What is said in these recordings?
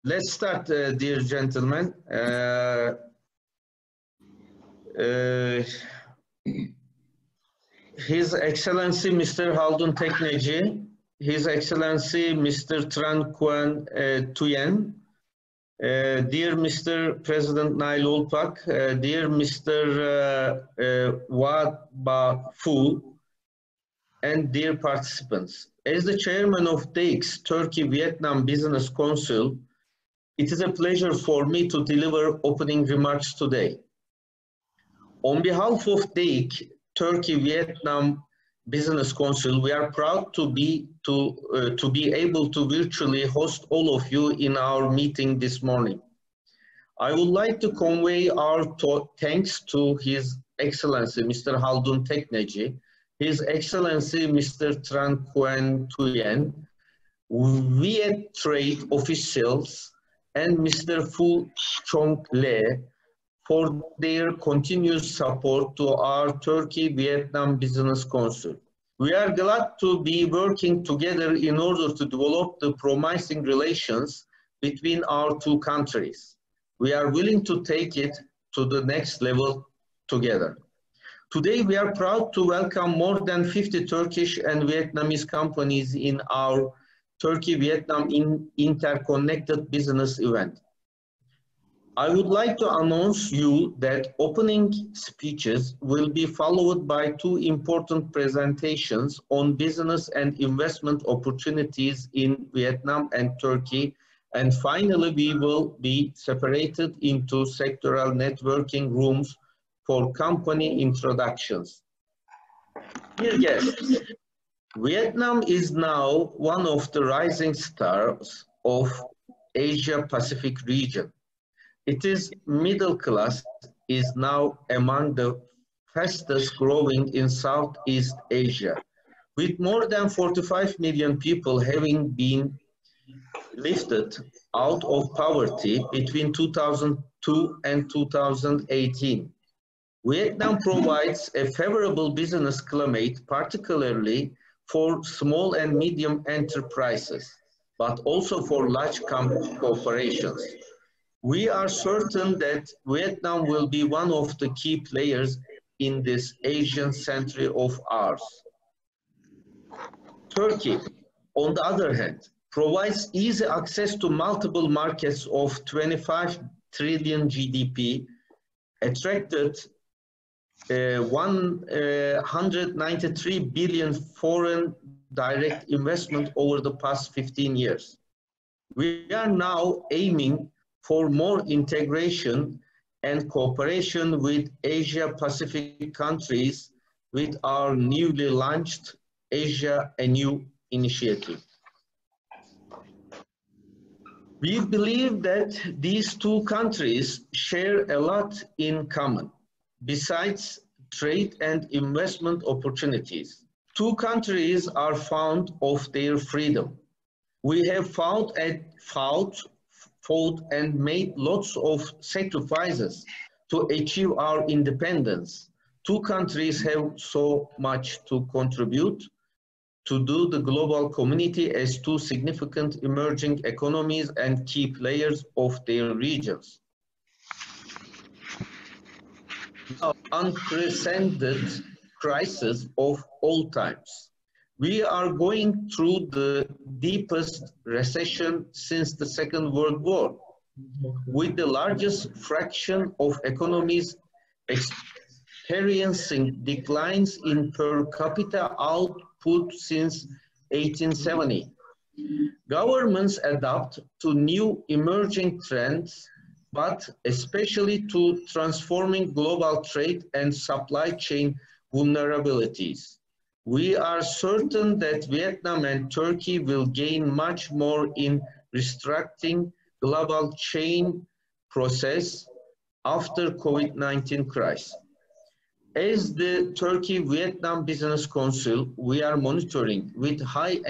Let's start, dear gentlemen. His Excellency Mr. Haldun Tekneci, His Excellency Mr. Tran Nguyen Thuyen, dear Mr. President Nail Olpak, dear Mr. Wat Ba Phu, and dear participants. As the chairman of DEİK's Turkey-Vietnam Business Council, it is a pleasure for me to deliver opening remarks today. On behalf of DEİK, Turkey-Vietnam Business Council, we are proud to be able to virtually host all of you in our meeting this morning. I would like to convey our thanks to His Excellency Mr. Haldun Tekneci, His Excellency Mr. Tran Nguyen Thuyen, Viet trade officials, and Mr. Phu Chong Le for their continuous support to our Turkey-Vietnam Business Council. We are glad to be working together in order to develop the promising relations between our two countries. We are willing to take it to the next level together. Today, we are proud to welcome more than 50 Turkish and Vietnamese companies in our Turkey-Vietnam interconnected business event. I would like to announce you that opening speeches will be followed by two important presentations on business and investment opportunities in Vietnam and Turkey. And finally, we will be separated into sectoral networking rooms for company introductions. Dear guests, Vietnam is now one of the rising stars of Asia-Pacific region. Its middle class is now among the fastest growing in Southeast Asia, with more than 45 million people having been lifted out of poverty between 2002 and 2018. Vietnam provides a favorable business climate, particularly for small and medium enterprises, but also for large corporations. We are certain that Vietnam will be one of the key players in this Asian century of ours. Turkey, on the other hand, provides easy access to multiple markets of 25 trillion GDP, attracted 193 billion foreign direct investment over the past 15 years. We are now aiming for more integration and cooperation with Asia-Pacific countries with our newly launched Asia Anew initiative. We believe that these two countries share a lot in common. Besides trade and investment opportunities, two countries are fond of their freedom. We have fought and made lots of sacrifices to achieve our independence. Two countries have so much to contribute to do the global community as two significant emerging economies and key players of their regions. The unprecedented crisis of all times. We are going through the deepest recession since the Second World War, with the largest fraction of economies experiencing declines in per capita output since 1870. Governments adapt to new emerging trends, but especially to transforming global trade and supply chain vulnerabilities. We are certain that Vietnam and Turkey will gain much more in restructuring global chain process after COVID-19 crisis. As the Turkey-Vietnam Business Council, we are monitoring with high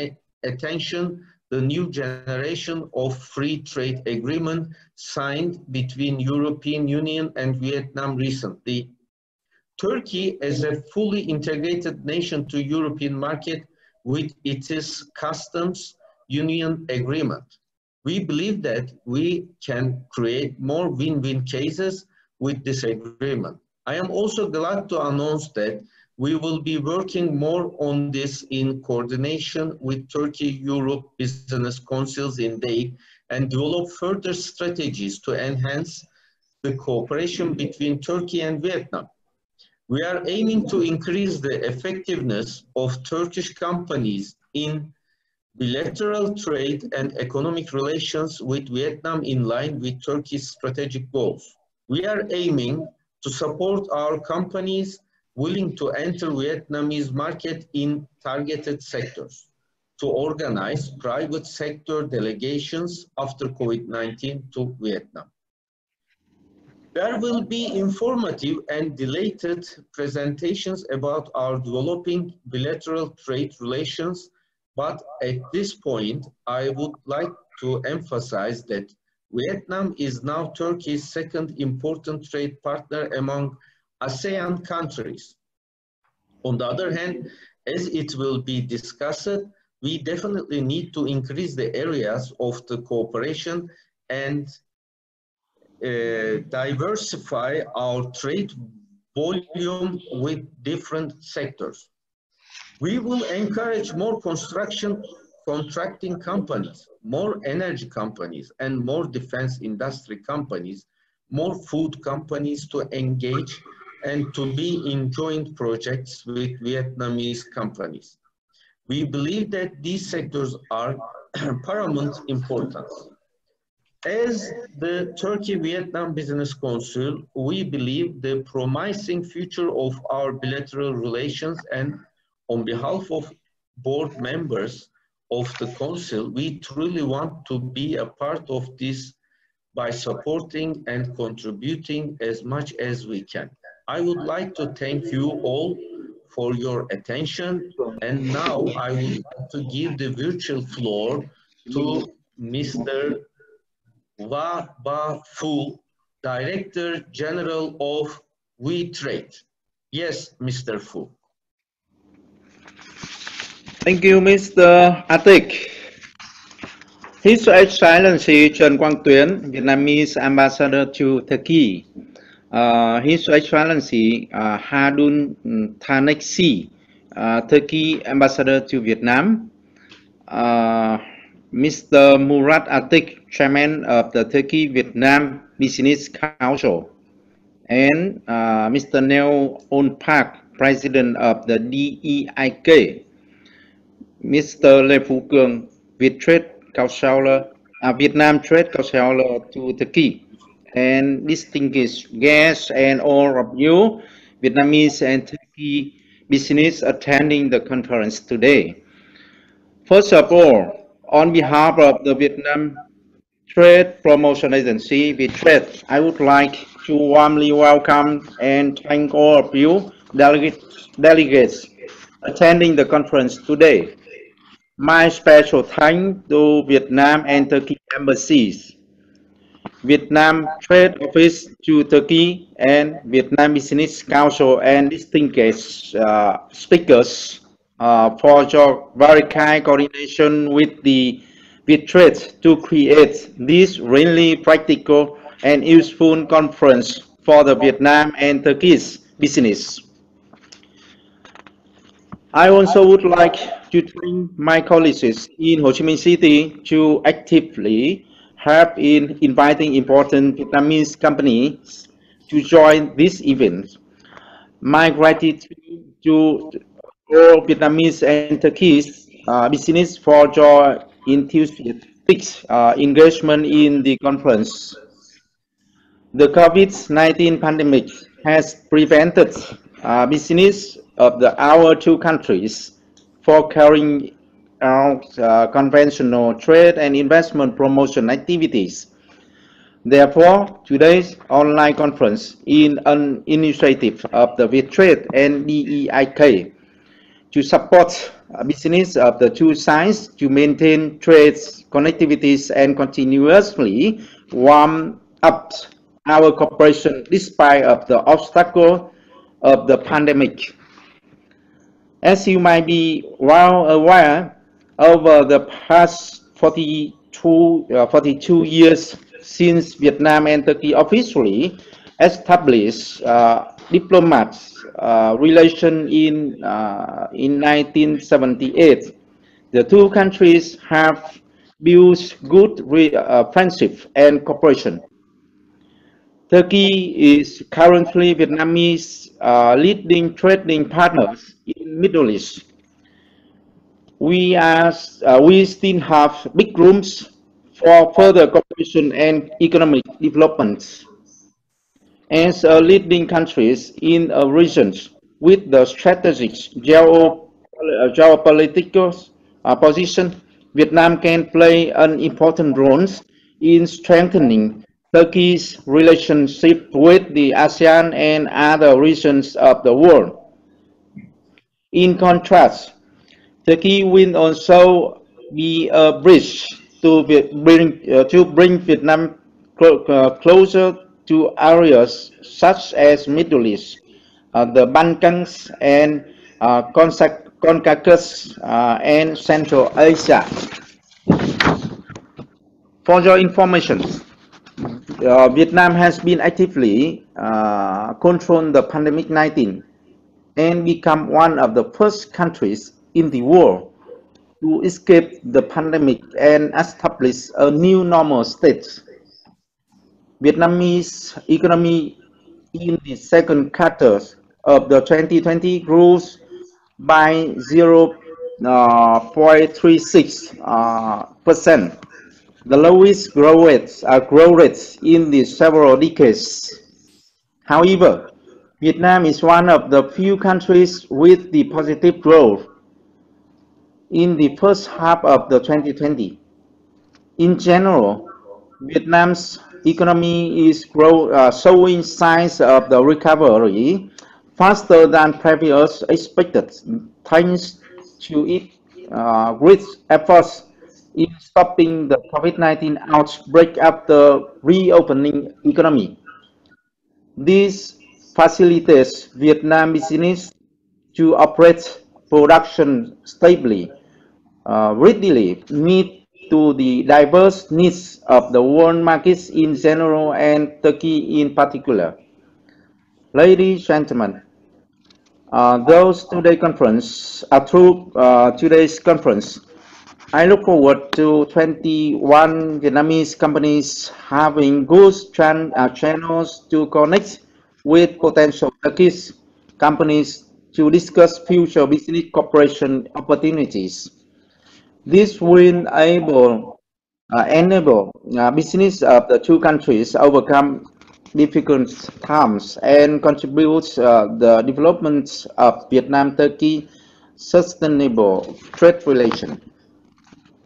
attention the new generation of free trade agreement signed between European Union and Vietnam recently. Turkey as a fully integrated nation to European market with its customs union agreement. We believe that we can create more win-win cases with this agreement. I am also glad to announce that we will be working more on this in coordination with Turkey-Europe Business Councils in DEİK and develop further strategies to enhance the cooperation between Turkey and Vietnam. We are aiming to increase the effectiveness of Turkish companies in bilateral trade and economic relations with Vietnam in line with Turkey's strategic goals. We are aiming to support our companies willing to enter Vietnamese market in targeted sectors, to organize private sector delegations after COVID-19 to Vietnam. There will be informative and detailed presentations about our developing bilateral trade relations, but at this point, I would like to emphasize that Vietnam is now Turkey's second important trade partner among ASEAN countries. On the other hand, as it will be discussed, we definitely need to increase the areas of the cooperation and diversify our trade volume with different sectors. We will encourage more contracting companies, more energy companies, and more defense industry companies, more food companies to engage and to be in joint projects with Vietnamese companies. We believe that these sectors are paramount importance. As the Turkey-Vietnam Business Council, we believe the promising future of our bilateral relations, and on behalf of board members of the Council, we truly want to be a part of this by supporting and contributing as much as we can. I would like to thank you all for your attention, and now I would like to give the virtual floor to Mr. Wa Ba Fu, Director General of We Trade. Yes, Mr. Fu. Thank you, Mr. Atik. His Excellency Trần Quang Tuyến, Vietnamese Ambassador to Turkey. His Excellency Hadun Thaneksi, Turkey Ambassador to Vietnam. Mr. Murat Atik, Chairman of the Turkey-Vietnam Business Council, and Mr. Neo On Park, President of the DEİK, Mr. Lê Phú Cường, Vietnam Trade Counselor to Turkey, and distinguished guests and all of you, Vietnamese and Turkey business attending the conference today. First of all, on behalf of the Vietnam Trade Promotion Agency, VTrade, I would like to warmly welcome and thank all of you delegates attending the conference today. My special thanks to Vietnam and Turkey embassies, Vietnam Trade Office to Turkey, and Vietnam Business Council, and distinguished speakers for your very kind coordination with the VTrade to create this really practical and useful conference for the Vietnam and Turkish business. I also would like to thank my colleagues in Ho Chi Minh City to actively help in inviting important Vietnamese companies to join this event. My gratitude to all Vietnamese and Turkish business for your enthusiastic engagement in the conference. The COVID-19 pandemic has prevented business of our two countries for carrying out conventional trade and investment promotion activities. Therefore, today's online conference is an initiative of the VTrade and DEİK to support business of the two sides to maintain trade connectivities and continuously warm up our cooperation despite of the obstacle of the pandemic. As you might be well aware, over the past 42 42 years since Vietnam and Turkey officially established diplomats relation in 1978. The two countries have built good friendship and cooperation. Turkey is currently Vietnamese leading trading partners in Middle East. We still have big rooms for further cooperation and economic development. As a leading countries in a region with the strategic geopolitical position, Vietnam can play an important role in strengthening Turkey's relationship with the ASEAN and other regions of the world. In contrast, Turkey will also be a bridge to bring Vietnam closer to areas such as Middle East, the Balkans, and Caucasus and Central Asia. For your information, Vietnam has been actively controlling the pandemic-19 and become one of the first countries in the world to escape the pandemic and establish a new normal state. Vietnamese economy in the second quarter of the 2020 grew by 0.36%, the lowest growth rates in the several decades. However, Vietnam is one of the few countries with the positive growth in the first half of the 2020. In general, Vietnam's economy is showing signs of the recovery faster than previously expected, thanks to its great efforts in stopping the COVID-19 outbreak after reopening economy. This facilitates Vietnam business to operate production stably, readily meet to the diverse needs of the world markets in general and Turkey in particular. Ladies and gentlemen, through today's conference, I look forward to 21 Vietnamese companies having good channels to connect with potential Turkish companies to discuss future business cooperation opportunities. This will enable business of the two countries overcome difficult times and contribute the development of Vietnam-Turkey sustainable trade relation.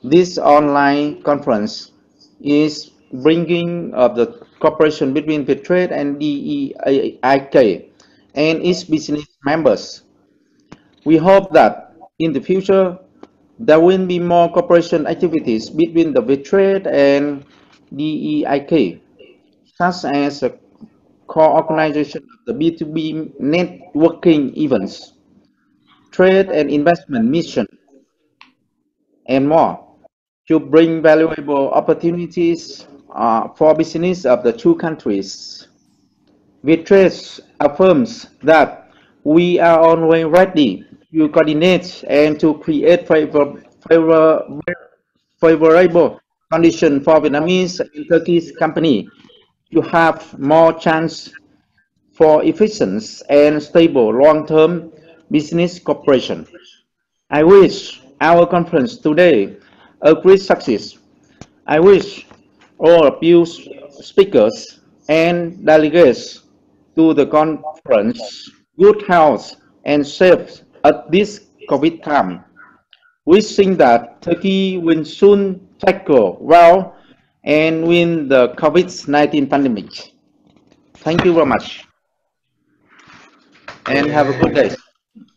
This online conference is bringing up the cooperation between Viettrade and DEİK and its business members. We hope that in the future there will be more cooperation activities between the Viettrade and DEİK, such as a co-organization of the B2B networking events, trade and investment mission, and more, to bring valuable opportunities for business of the two countries. Viettrade affirms that we are always ready to coordinate and to create favorable conditions for Vietnamese and Turkish companies to have more chance for efficient and stable long-term business cooperation. I wish our conference today a great success. I wish all of you speakers and delegates to the conference good health and safe at this COVID time. Wishing that Turkey will soon tackle well and win the COVID-19 pandemic. Thank you very much and have a good day.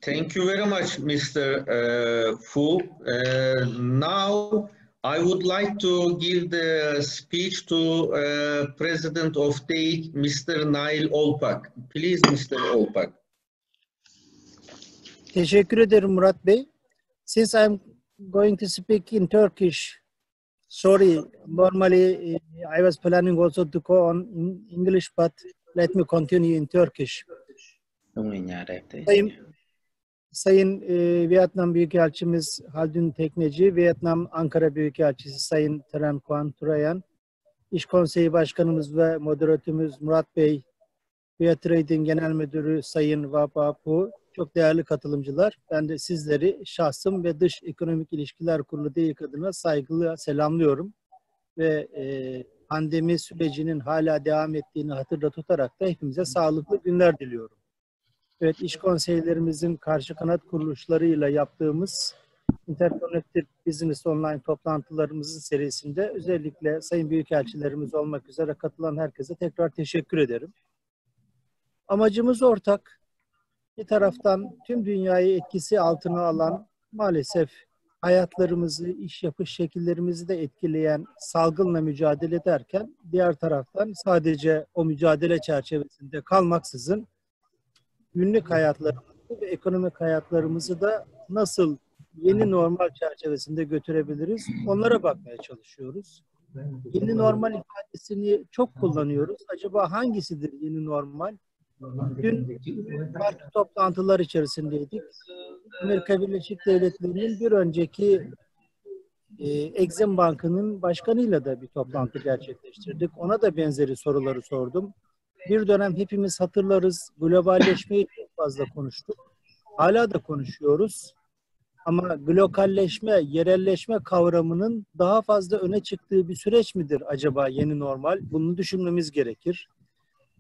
Thank you very much, Mr. Fu. Now, I would like to give the speech to President of DEİK, Mr. Nail Olpak. Please, Mr. Olpak. Teşekkür ederim Murat Bey. Since I'm going to speak in Turkish, Sorry, normally I was planning also to go on in English, but let me continue in Turkish. Sayın Vietnam Büyükelçimiz Haldun Tekneci, Vietnam Ankara Büyükelçisi Sayın Tran Quan Turayan, İş Konseyi Başkanımız ve moderatörümüz Murat Bey, Viet Trading Genel Müdürü Sayın Vapa Pu, çok değerli katılımcılar. Ben de sizleri şahsım ve Dış Ekonomik İlişkiler Kurulu DEİK adına saygıyla selamlıyorum. Ve pandemi sürecinin hala devam ettiğini hatırda tutarak da hepimize sağlıklı günler diliyorum. Evet, iş konseylerimizin karşı kanat kuruluşlarıyla yaptığımız Interconnected Business Online toplantılarımızın serisinde özellikle Sayın Büyükelçilerimiz olmak üzere katılan herkese tekrar teşekkür ederim. Amacımız ortak. Bir taraftan tüm dünyayı etkisi altına alan, maalesef hayatlarımızı, iş yapış şekillerimizi de etkileyen salgınla mücadele ederken, diğer taraftan sadece o mücadele çerçevesinde kalmaksızın günlük hayatlarımızı ve ekonomik hayatlarımızı da nasıl yeni normal çerçevesinde götürebiliriz, onlara bakmaya çalışıyoruz. Yeni normal ifadesini çok kullanıyoruz. Acaba hangisidir yeni normal? Dün farklı toplantılar içerisindeydik. Amerika Birleşik Devletleri'nin bir önceki Exim Bankı'nın başkanıyla da bir toplantı gerçekleştirdik. Ona da benzeri soruları sordum. Bir dönem hepimiz hatırlarız, globalleşmeyi çok fazla konuştuk. Hala da konuşuyoruz. Ama globalleşme, yerelleşme kavramının daha fazla öne çıktığı bir süreç midir acaba yeni normal? Bunu düşünmemiz gerekir.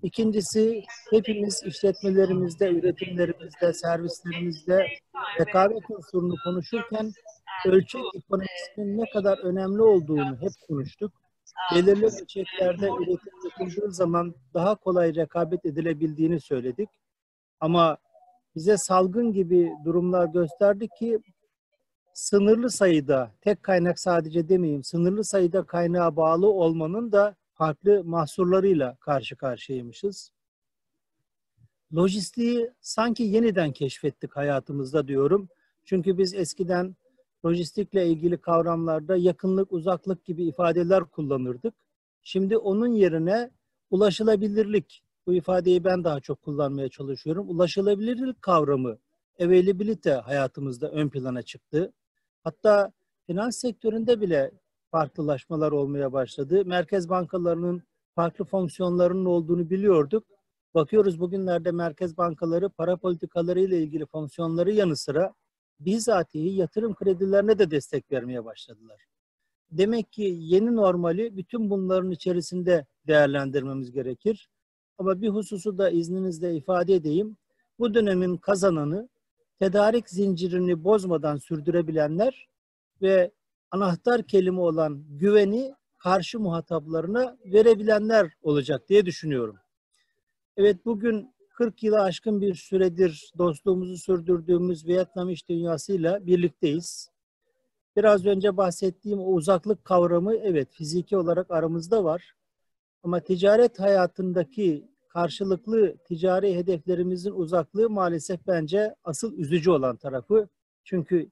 İkincisi, hepimiz işletmelerimizde, üretimlerimizde, servislerimizde rekabet unsurunu konuşurken ölçek ekonomisinin ne kadar önemli olduğunu hep konuştuk. Belirli ölçeklerde üretim yapıldığı zaman daha kolay rekabet edilebildiğini söyledik. Ama bize salgın gibi durumlar gösterdi ki sınırlı sayıda, tek kaynak sadece demeyeyim, sınırlı sayıda kaynağa bağlı olmanın da farklı mahsurlarıyla karşı karşıyaymışız. Lojistiği sanki yeniden keşfettik hayatımızda diyorum. Çünkü biz eskiden lojistikle ilgili kavramlarda yakınlık, uzaklık gibi ifadeler kullanırdık. Şimdi onun yerine ulaşılabilirlik, bu ifadeyi ben daha çok kullanmaya çalışıyorum. Ulaşılabilirlik kavramı, availability hayatımızda ön plana çıktı. Hatta finans sektöründe bile farklılaşmalar olmaya başladı. Merkez bankalarının farklı fonksiyonlarının olduğunu biliyorduk. Bakıyoruz bugünlerde merkez bankaları para politikaları ile ilgili fonksiyonları yanı sıra bizatihi yatırım kredilerine de destek vermeye başladılar. Demek ki yeni normali bütün bunların içerisinde değerlendirmemiz gerekir. Ama bir hususu da izninizle ifade edeyim. Bu dönemin kazananı tedarik zincirini bozmadan sürdürebilenler ve anahtar kelime olan güveni karşı muhataplarına verebilenler olacak diye düşünüyorum. Evet, bugün 40 yılı aşkın bir süredir dostluğumuzu sürdürdüğümüz Vietnam iş dünyasıyla birlikteyiz. Biraz önce bahsettiğim o uzaklık kavramı evet fiziki olarak aramızda var. Ama ticaret hayatındaki karşılıklı ticari hedeflerimizin uzaklığı maalesef bence asıl üzücü olan tarafı. Çünkü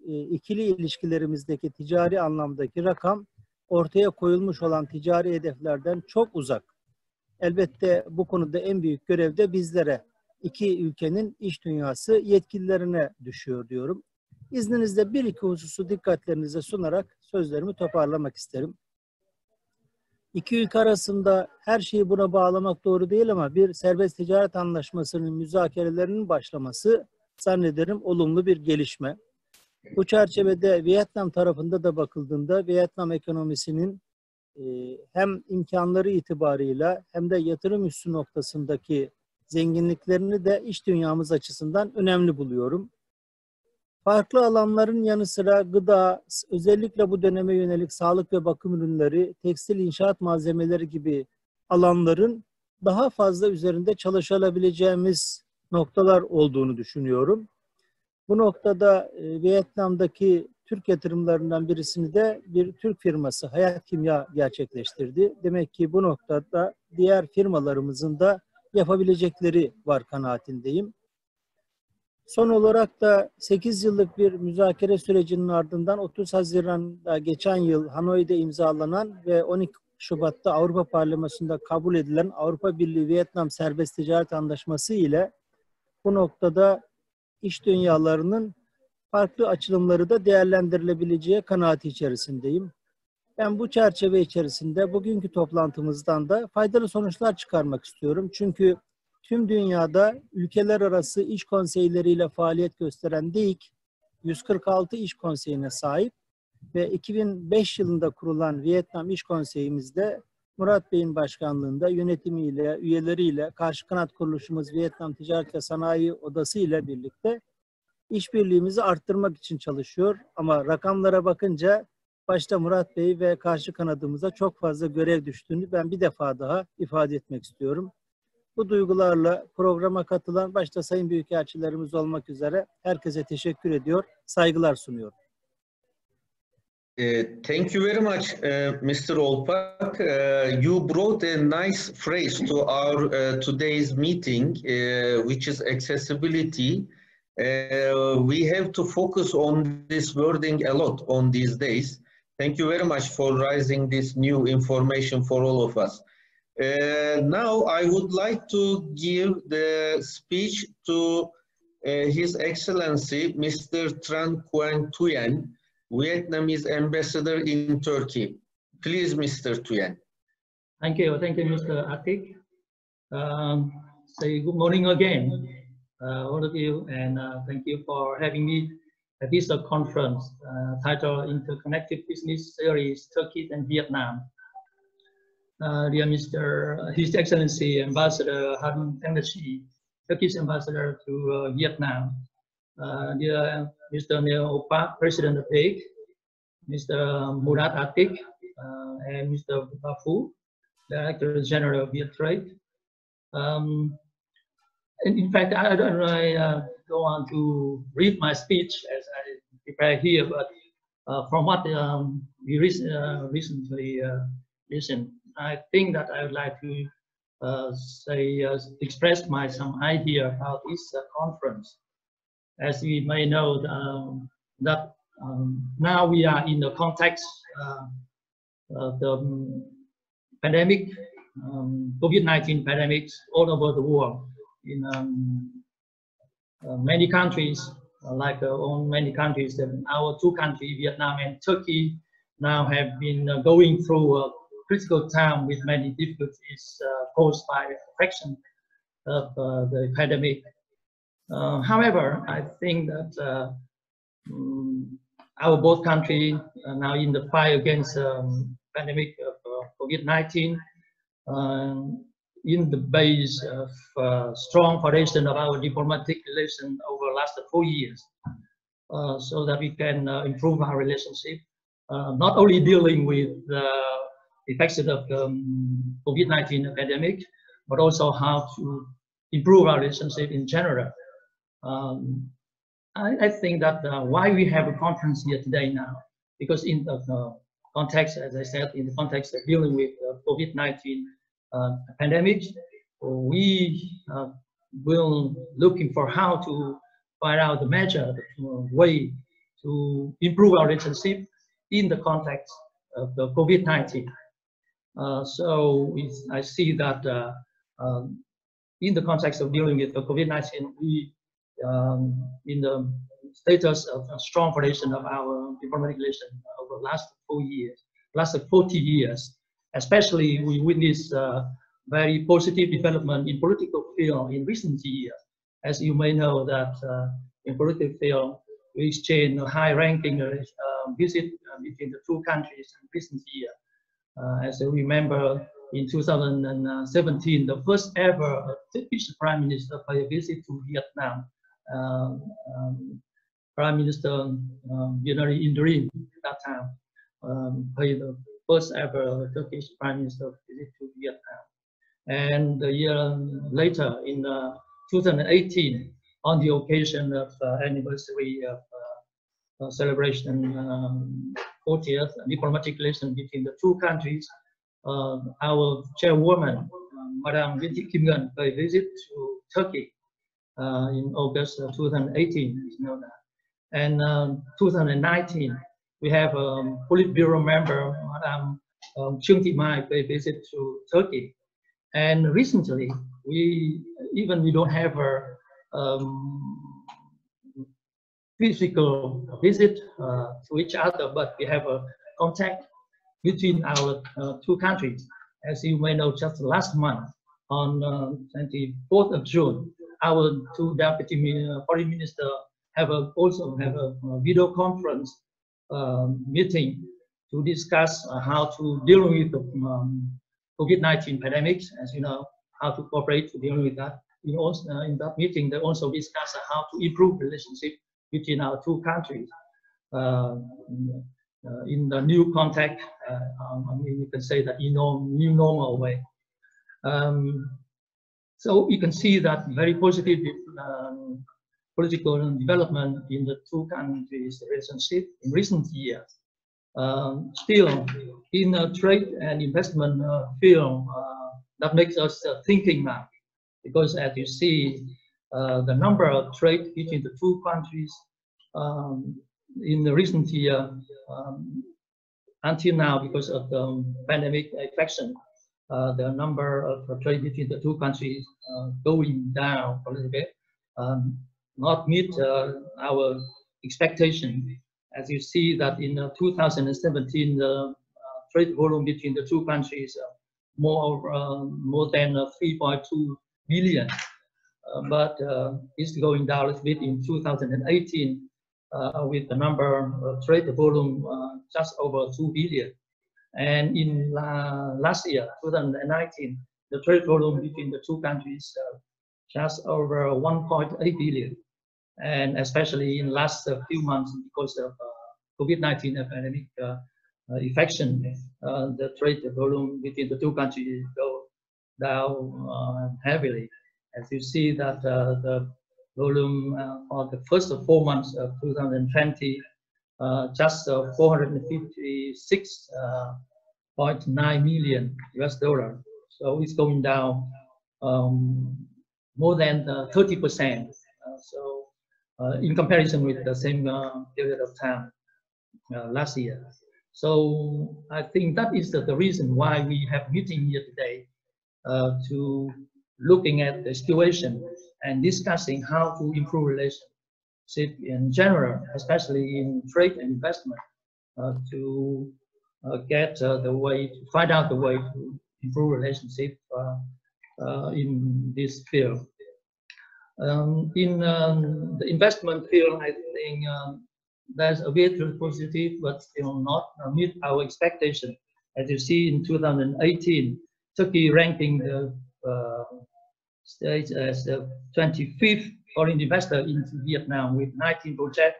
ikili ilişkilerimizdeki ticari anlamdaki rakam ortaya koyulmuş olan ticari hedeflerden çok uzak. Elbette bu konuda en büyük görev de bizlere, iki ülkenin iş dünyası yetkililerine düşüyor diyorum. İzninizle bir iki hususu dikkatlerinize sunarak sözlerimi toparlamak isterim. İki ülke arasında her şeyi buna bağlamak doğru değil ama bir serbest ticaret anlaşmasının müzakerelerinin başlaması zannederim olumlu bir gelişme. Bu çerçevede Vietnam tarafında da bakıldığında Vietnam ekonomisinin hem imkanları itibarıyla hem de yatırım üssü noktasındaki zenginliklerini de iş dünyamız açısından önemli buluyorum. Farklı alanların yanı sıra gıda, özellikle bu döneme yönelik sağlık ve bakım ürünleri, tekstil inşaat malzemeleri gibi alanların daha fazla üzerinde çalışabileceğimiz noktalar olduğunu düşünüyorum. Bu noktada Vietnam'daki Türk yatırımlarından birisini de bir Türk firması Hayat Kimya gerçekleştirdi. Demek ki bu noktada diğer firmalarımızın da yapabilecekleri var kanaatindeyim. Son olarak da 8 yıllık bir müzakere sürecinin ardından 30 Haziran'da geçen yıl Hanoi'de imzalanan ve 12 Şubat'ta Avrupa Parlamentosu'nda kabul edilen Avrupa Birliği Vietnam Serbest Ticaret Anlaşması ile bu noktada iş dünyalarının farklı açılımları da değerlendirilebileceği kanaati içerisindeyim. Ben bu çerçeve içerisinde bugünkü toplantımızdan da faydalı sonuçlar çıkarmak istiyorum. Çünkü tüm dünyada ülkeler arası iş konseyleriyle faaliyet gösteren DEİK, 146 iş konseyine sahip ve 2005 yılında kurulan Vietnam İş Konseyimizde Murat Bey'in başkanlığında yönetimiyle, üyeleriyle, karşı kanat kuruluşumuz Vietnam Ticaret ve Sanayi Odası ile birlikte işbirliğimizi arttırmak için çalışıyor. Ama rakamlara bakınca başta Murat Bey ve karşı kanadımıza çok fazla görev düştüğünü ben bir defa daha ifade etmek istiyorum. Bu duygularla programa katılan başta Sayın Büyükelçilerimiz olmak üzere herkese teşekkür ediyor, saygılar sunuyorum. Thank you very much, Mr. Olpak. You brought a nice phrase to our today's meeting, which is accessibility. We have to focus on this wording a lot on these days. Thank you very much for raising this new information for all of us. Now I would like to give the speech to His Excellency Mr. Tran Nguyen Thuyen, Vietnamese ambassador in Turkey. Please, Mr. Thuyen. Thank you, Mr. Atik. Say good morning again, all of you, and thank you for having me at this conference titled Interconnected Business Series, Turkey and Vietnam. Dear His Excellency Ambassador Hardun Technology, Turkish Ambassador to Vietnam, dear Mr. Neo Opak, President of DEİK, Mr. Murat Atik, and Mr. Bafu, Director General of Viettrade. And in fact, I don't really go on to read my speech as I prepare here, but from what we recently listened, I think that I would like to express some idea about this conference. As we may know, that now we are in the context of the pandemic, COVID-19 pandemics all over the world. In many countries, like many countries, our two countries, Vietnam and Turkey, now have been going through a critical time with many difficulties caused by the affection of the pandemic. However, I think that our both countries are now in the fight against pandemic of COVID-19 in the base of strong foundation of our diplomatic relation over the last 4 years, so that we can improve our relationship, not only dealing with the effects of the COVID-19 pandemic, but also how to improve our relationship in general. I think that why we have a conference here today now, because in the context, as I said, in the context of dealing with the COVID-19 pandemic, we will looking for how to find out the measure, the way to improve our relationship in the context of the COVID-19. So I see that in the context of dealing with the COVID-19, we in the status of a strong foundation of our diplomatic relation over the last 4 years, last 40 years, especially we witnessed very positive development in political field in recent years. As you may know that in political field, we exchanged a high-ranking visit between the two countries in recent year. As I remember, in 2017, the first ever Turkish Prime Minister paid a visit to Vietnam. Prime Minister Binali Yildirim at that time paid the first ever Turkish Prime Minister visit to Vietnam. And a year later, in 2018, on the occasion of anniversary of celebration 40th diplomatic relation between the two countries, our chairwoman, Madam Binti Kim Ngân, paid a visit to Turkey. in August 2018, you know that. And 2019, we have Politburo member, Madam Trương Thị Mai, pay visit to Turkey. And recently, we don't have a physical visit to each other, but we have a contact between our two countries. As you may know, just last month, on 24th of June, our two deputy foreign ministers also have a video conference meeting to discuss how to deal with the COVID-19 pandemic, as you know, how to cooperate to deal with that. In that meeting, they also discuss how to improve relationship between our two countries in the new contact. I mean, you can say that new normal way. So you can see that very positive political development in the two countries' relationship in recent years. Still, in the trade and investment field, that makes us thinking now, because as you see, the number of trade between the two countries in the recent year until now, because of the pandemic infection, the number of trade between the two countries going down a little bit, not meet our expectation. As you see that in 2017, the trade volume between the two countries more than 3.2 billion, but it's going down a little bit in 2018 with the number of trade volume just over 2 billion. And in last year, 2019, the trade volume between the two countries just over 1.8 billion. And especially in last few months, because of COVID-19 pandemic infection, the trade volume between the two countries go down heavily. As you see that the volume for the first 4 months of 2020, just 456.9 million US dollar. So it's going down more than 30%. In comparison with the same period of time last year. So I think that is the reason why we have meeting here today to looking at the situation and discussing how to improve relationship in general, especially in trade and investment, to get the way to find out the way to improve relationship in this field. In the investment field, I think there's a bit positive, but still not meet our expectation. As you see, in 2018, Turkey ranking the state as the 25th foreign investor into Vietnam with 19 projects,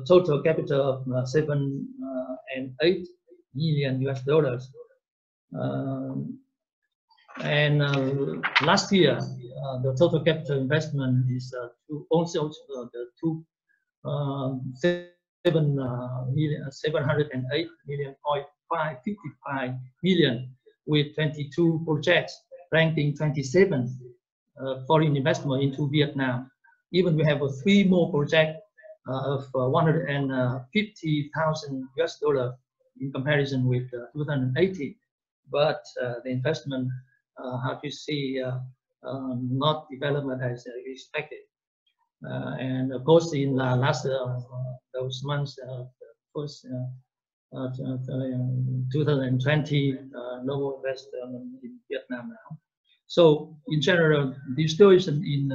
total capital of 7 and 8 million US dollars. And last year, the total capital investment is also the 708 million, 55 million, with 22 projects, ranking 27th foreign investment into Vietnam. Even we have 3 more projects of 150,000 US dollar in comparison with 2018, but the investment, how to see, not development as expected. And of course, in last those months, first 2020, no investment in Vietnam now. So in general, the situation in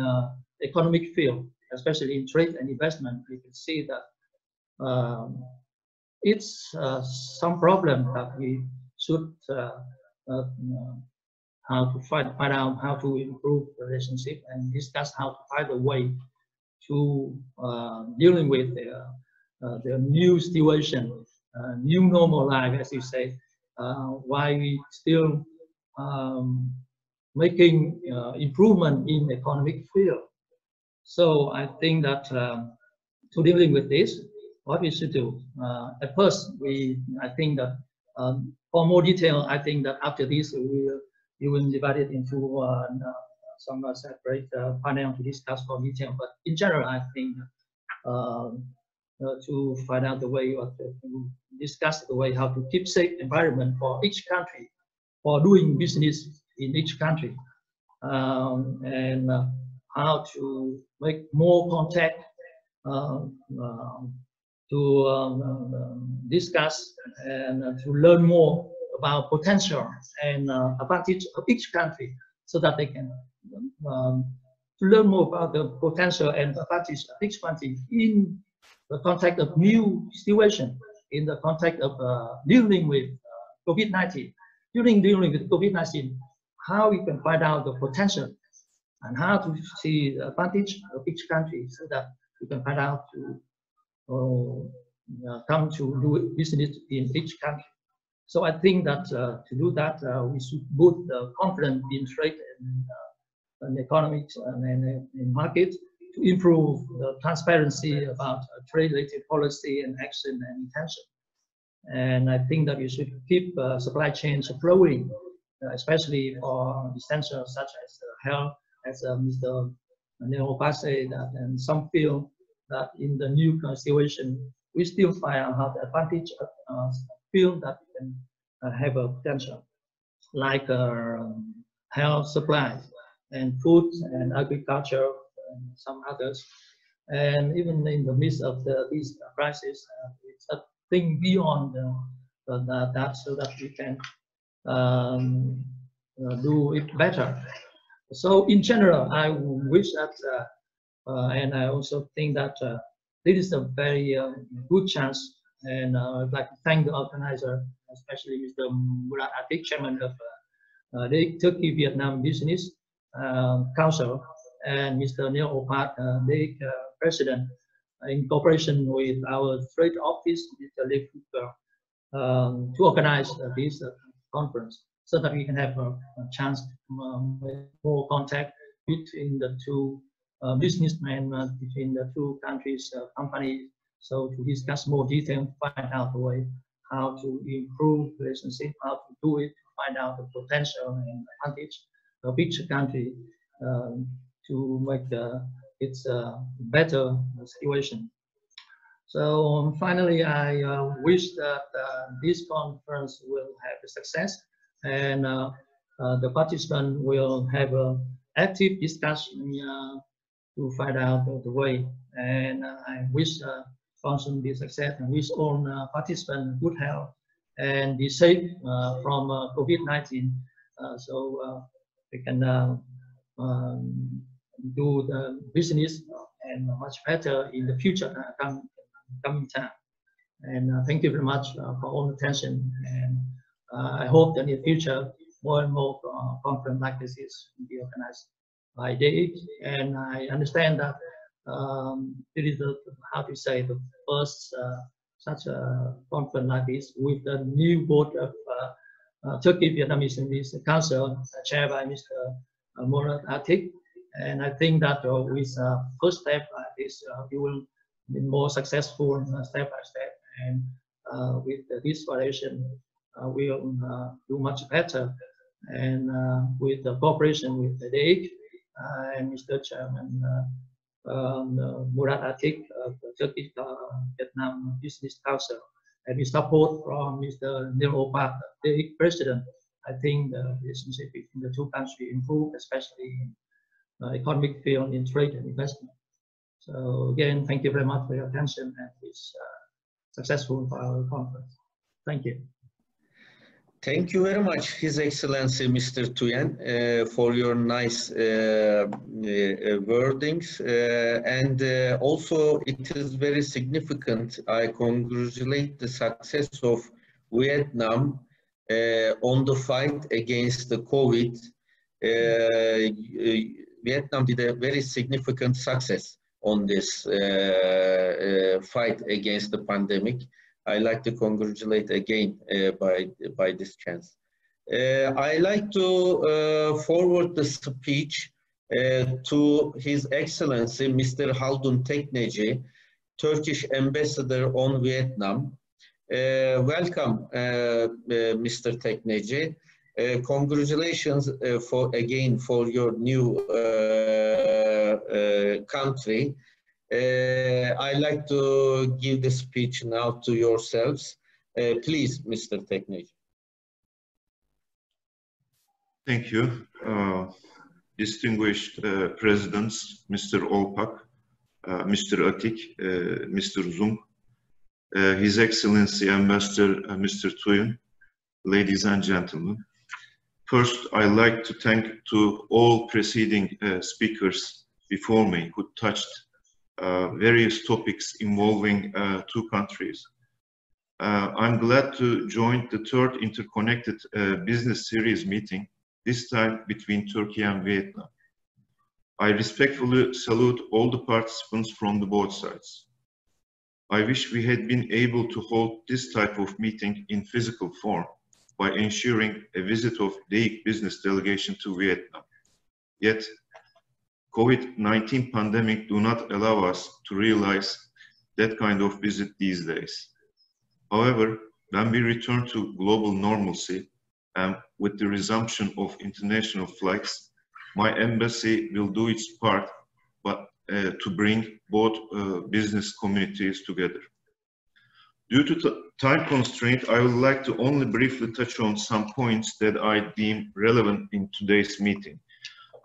economic field, especially in trade and investment, we can see that it's some problem that we should how to find out how to improve relationship and discuss how to find a way to dealing with the new situation, new normal life, as you say. Why we still making improvement in economic field. So I think that to dealing with this, what we should do at first, I think that for more detail, I think that after this we will divide it into some separate panel to discuss more detail. But in general, I think to find out the way to discuss the way how to keep safe environment for each country for doing business in each country, and how to make more contact to discuss and to learn more about potential and advantage of each country, so that they can to learn more about the potential and advantage of each country in the context of new situation, in the context of dealing with COVID-19. During dealing with COVID-19, how we can find out the potential and how to see the advantage of each country, so that we can find out to come to do business in each country. So I think that to do that, we should put confidence in trade and economics and in market, to improve the transparency about trade-related policy and action and intention. And I think that we should keep supply chains flowing, especially for essentials such as health, as Mr. Neopa said, and some feel that in the new situation, we still find out the advantage of field that can have a potential, like health supplies and food and agriculture and some others. And even in the midst of this crisis, it's a thing beyond that, so that we can do it better. So in general, I wish that, and I also think that this is a very good chance, and I'd like to thank the organizer, especially Mr. Murat Atik, chairman of the Turkey-Vietnam Business Council, and Mr. Neil Opat, the president, in cooperation with our trade office, Mr. Lee Cooper, to organize this conference, so that we can have a chance to make more contact between the two businessmen, between the two countries' companies, so to discuss more detail, find out the way how to improve relationship, how to do it, find out the potential and advantage of each country to make its better situation. So finally, I wish that this conference will have a success, and the participants will have an active discussion to find out the way. And I wish conference be a success, and wish all participants good health and be safe from COVID-19, so we can do the business and much better in the future coming time. And thank you very much for all attention, and I hope that in the future more and more conference like this will be organized by DEİK. And I understand that it is how to say, the first such a conference like this with the new board of Turkey-Vietnam Business Council, chaired by Mr. Murat Atik. And I think that with first step like this, we will be more successful step by step. And with this variation, we will do much better. And with the cooperation with the DEİK and Mr. Chairman Murat Atik of the Turkey-Vietnam Business Council, and with support from Mr. Neil Opat, the DEİK President, I think the relationship between the two countries improved, especially in economic field, in trade and investment. So again, thank you very much for your attention, and it's successful for our conference. Thank you. Thank you very much, His Excellency Mr. Tuyen, for your nice wordings. And also it is very significant. I congratulate the success of Vietnam on the fight against the COVID. Vietnam did a very significant success on this fight against the pandemic. I like to congratulate again by this chance. I like to forward the speech to His Excellency Mr. Haldun Tekneci, Turkish Ambassador on Vietnam. Welcome, Mr. Tekneci. Congratulations for your new country. I'd like to give the speech now to yourselves. Please, Mr. Tekneci. Thank you. Distinguished presidents, Mr. Olpak, Mr. Atik, Mr. Zung, His Excellency Ambassador Mr. Tuyun, ladies and gentlemen. First, I'd like to thank to all preceding speakers before me who touched various topics involving two countries. I'm glad to join the third interconnected business series meeting, this time between Turkey and Vietnam. I respectfully salute all the participants from the both sides. I wish we had been able to hold this type of meeting in physical form by ensuring a visit of DEİK business delegation to Vietnam. Yet, COVID-19 pandemic do not allow us to realize that kind of visit these days. However, when we return to global normalcy and with the resumption of international flights, my embassy will do its part to bring both business communities together. Due to time constraint, I would like to only briefly touch on some points that I deem relevant in today's meeting.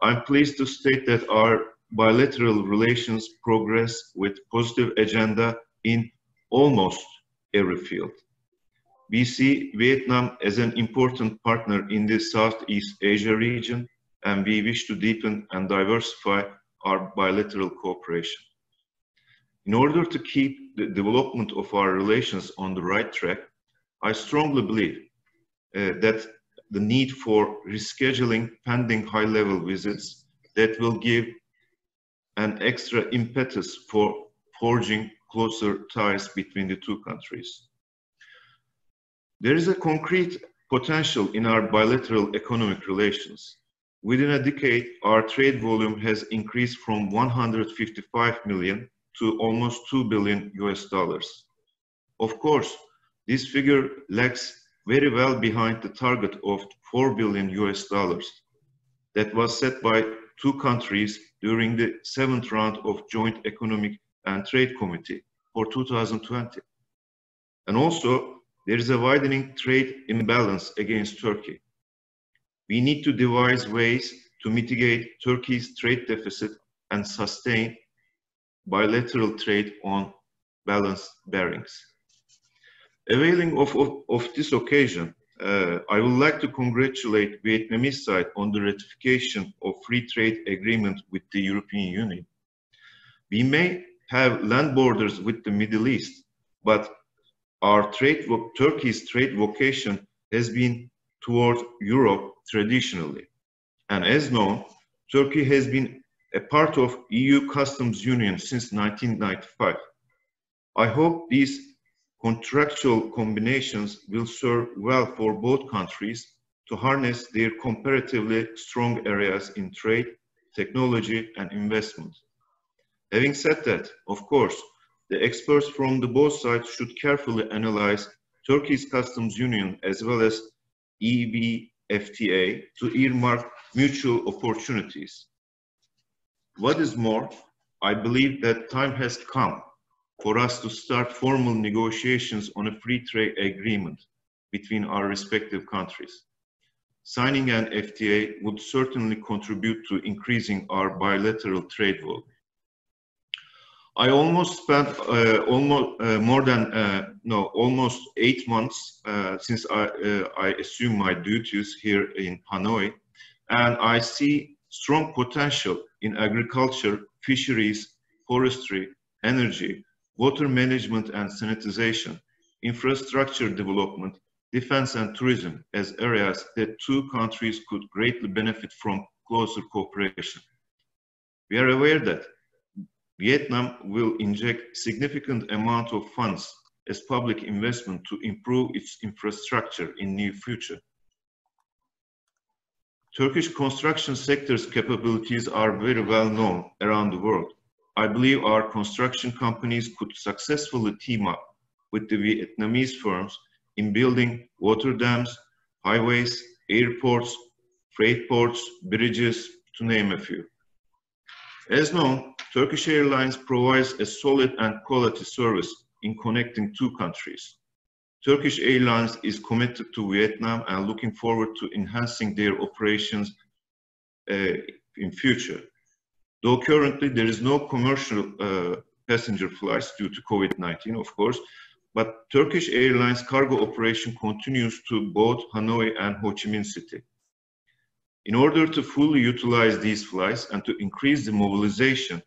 I'm pleased to state that our bilateral relations progress with positive agenda in almost every field. We see Vietnam as an important partner in the Southeast Asia region, and we wish to deepen and diversify our bilateral cooperation. In order to keep the development of our relations on the right track, I strongly believe that the need for rescheduling pending high-level visits that will give an extra impetus for forging closer ties between the two countries. There is a concrete potential in our bilateral economic relations. Within a decade, our trade volume has increased from 155 million to almost $2 billion US. Of course, this figure lags very well behind the target of $4 billion US that was set by two countries during the 7th round of Joint Economic and Trade Committee for 2020. And also, there is a widening trade imbalance against Turkey. We need to devise ways to mitigate Turkey's trade deficit and sustain bilateral trade on balanced bearings. Availing of this occasion, I would like to congratulate Vietnamese side on the ratification of free trade agreement with the European Union. We may have land borders with the Middle East, but our Turkey's trade vocation has been towards Europe traditionally. And as known, Turkey has been a part of EU customs union since 1995. I hope these contractual combinations will serve well for both countries to harness their comparatively strong areas in trade, technology, and investment. Having said that, of course, the experts from the both sides should carefully analyze Turkey's customs union as well as EVFTA to earmark mutual opportunities. What is more, I believe that time has come for us to start formal negotiations on a free trade agreement between our respective countries. Signing an FTA would certainly contribute to increasing our bilateral trade volume. I almost spent almost 8 months since I assumed my duties here in Hanoi, and I see strong potential in agriculture, fisheries, forestry, energy, water management and sanitization, infrastructure development, defense and tourism as areas that two countries could greatly benefit from closer cooperation. We are aware that Vietnam will inject significant amount of funds as public investment to improve its infrastructure in near future. Turkish construction sector's capabilities are very well known around the world. I believe our construction companies could successfully team up with the Vietnamese firms in building water dams, highways, airports, freight ports, bridges, to name a few. As known, Turkish Airlines provides a solid and quality service in connecting two countries. Turkish Airlines is committed to Vietnam and looking forward to enhancing their operations in future. Though currently there is no commercial passenger flights due to COVID-19, of course, but Turkish Airlines cargo operation continues to both Hanoi and Ho Chi Minh City. In order to fully utilize these flights and to increase the mobilization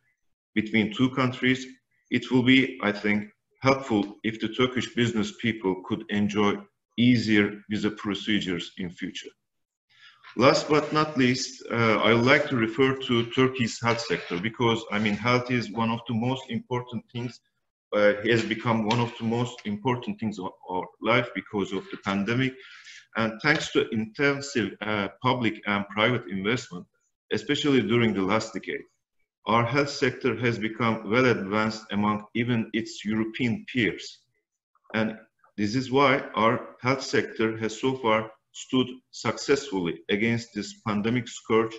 between two countries, it will be, I think, helpful if the Turkish business people could enjoy easier visa procedures in future. Last but not least, I would like to refer to Turkey's health sector because, I mean, health is one of the most important things, has become one of the most important things of our life because of the pandemic. And thanks to intensive public and private investment, especially during the last decade, our health sector has become well advanced among even its European peers. And this is why our health sector has so far stood successfully against this pandemic scourge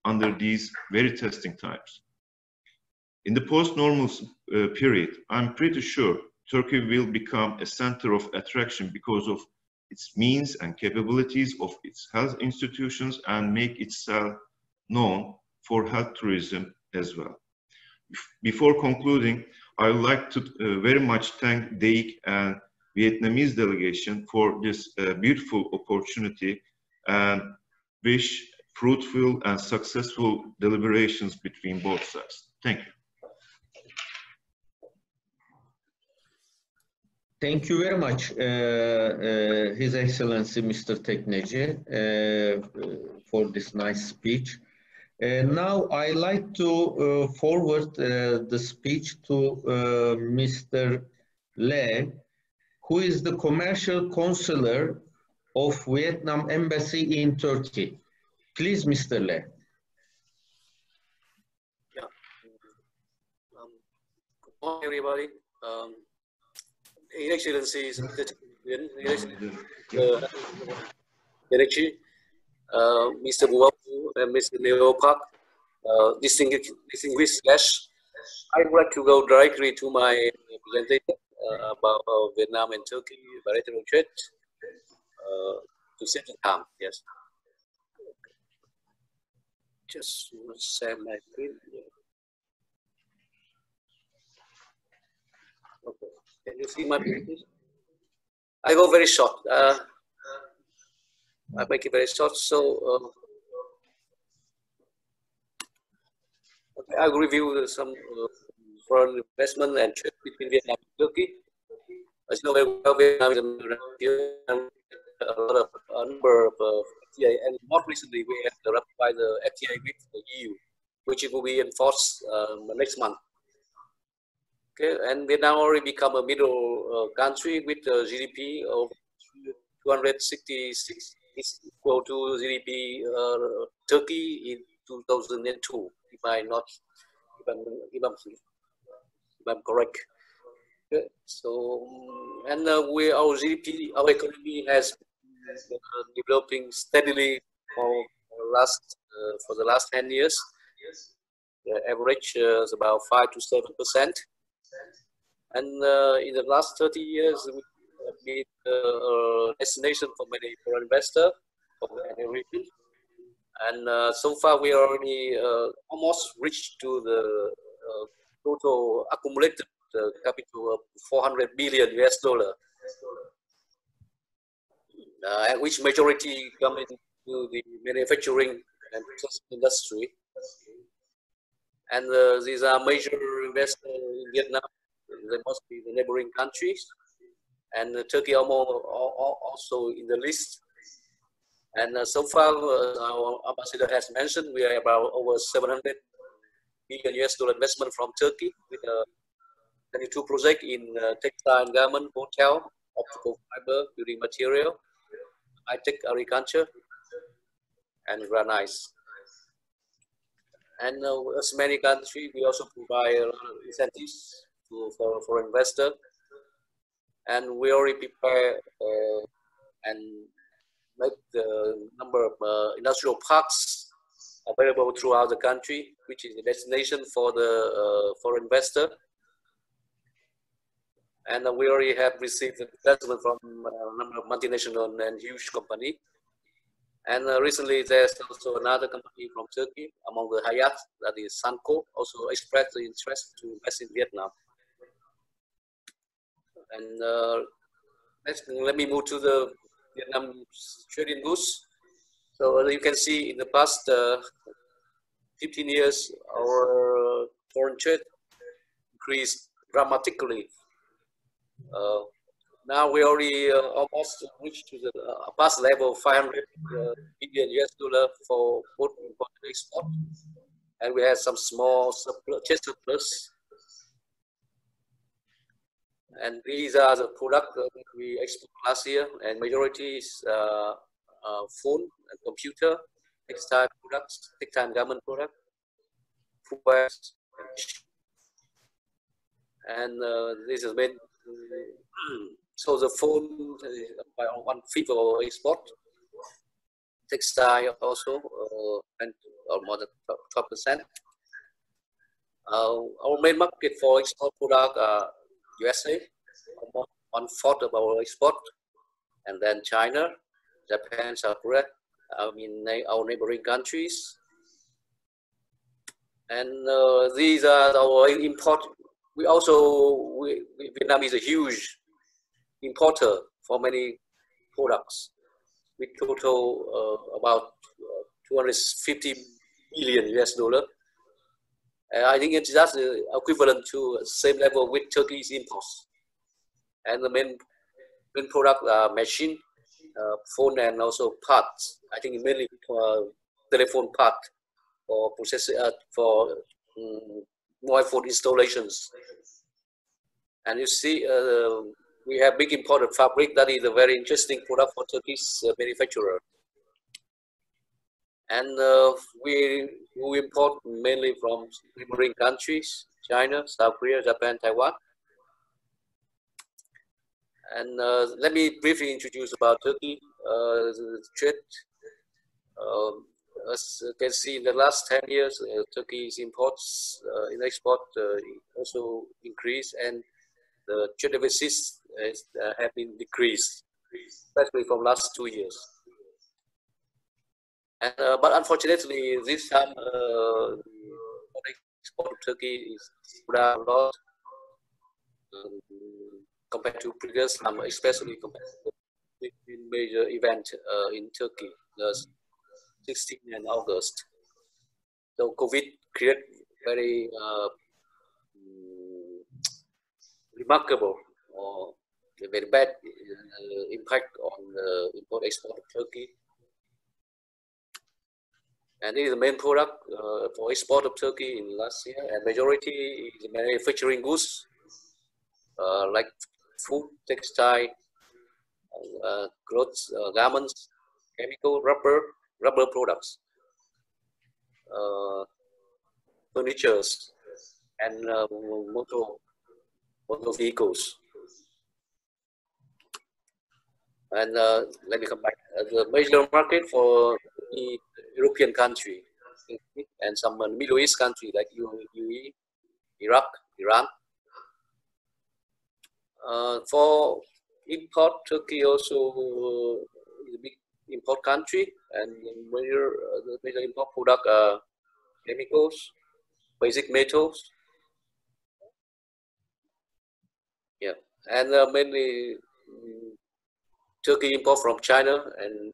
under these very testing times. In the post-normal period, I'm pretty sure Turkey will become a center of attraction because of its means and capabilities of its health institutions and make itself known for health tourism as well. Before concluding, I would like to very much thank DEİK and Vietnamese delegation for this beautiful opportunity and wish fruitful and successful deliberations between both sides. Thank you. Thank you very much, His Excellency Mr. Tekneci, for this nice speech. Now I'd like to forward the speech to Mr. Le, who is the commercial consular of Vietnam Embassy in Turkey. Please, Mr. Le. Yeah. Good morning, everybody. His Excellency Mr. Buapu and Mr. Neo Park, distinguished guests, I would like to go directly to my presentation about Vietnam and Turkey bilateral trade to set the time. Yes. Just share my screen. Okay. Can you see my presentation? I go very short. I make it very short. So okay, I'll review some foreign investment and trade between Vietnam and Turkey. As you know very well, Vietnam is a number of FTA, and more recently we have ratified the FTA with the EU, which will be enforced next month. Okay, and Vietnam already become a middle country with a GDP of 266, is equal to GDP Turkey in 2002, if I'm correct. Okay. So, and our GDP, our economy has been developing steadily for the last 10 years. The average is about 5 to 7%. And in the last 30 years, we have been a destination for many foreign investors from the region. And so far, we already almost reached to the total accumulated capital of $400 billion US, at which majority come into the manufacturing and processing industry. And these are major investors in Vietnam. They must be the neighboring countries, and Turkey also in the list. And so far, our ambassador has mentioned, we are about over $700 billion US investment from Turkey with 22 projects in textile and garment, hotel, optical fiber, building material, high-tech agriculture, and granite. And as many countries, we also provide a lot of incentives for investors. And we already prepare and make the number of industrial parks available throughout the country, which is a destination for the foreign investor. And we already have received investment from a number of multinational and huge companies. And recently, there's also another company from Turkey, among the Hayat, that is Sanko, also expressed the interest to invest in Vietnam. And let me move to the Vietnam trading goods. So you can see in the past 15 years, our foreign trade increased dramatically. Now we already almost reached to the past level of 500 billion US dollar for both import and export, and we had some small surplus. And these are the products that we exported last year, and majority is phone and computer, textile products, textile and garment products, footwear, and this is main. So the phone is by 1/5 of our export. Textile also, and more than 12%. Our main market for export product are USA, almost 1/4 of our export, and then China, Japan, South Korea, our neighboring countries. And these are our import. Vietnam is a huge importer for many products. We total about 250 billion US dollar. I think it's just equivalent to same level with Turkey's imports. And the main product are machine, phone, and also parts. I think mainly telephone part for processor for mobile phone installations. And you see, we have big imported fabric. That is a very interesting product for Turkish manufacturer. And we import mainly from neighboring countries, China, South Korea, Japan, Taiwan. And let me briefly introduce about Turkey. The trade, as you can see, in the last 10 years, Turkey's imports in export also increased, and the trade deficits have been decreased, especially from last 2 years. And, but unfortunately, this time, export of Turkey is down a lot compared to previous time, especially compared to the major event in Turkey, the 16th and August. So COVID created very remarkable or very bad impact on the import-export of Turkey. And this is the main product for export of Turkey in last year, and majority is manufacturing goods like food, textile, clothes, garments, chemical, rubber products, furniture, and motor vehicles. And let me come back. The major market for the European country and some Middle East country like UAE, Iraq, Iran. For import, Turkey also is a big import country, and the major import product are chemicals, basic metals. Yeah, and mainly Turkey import from China and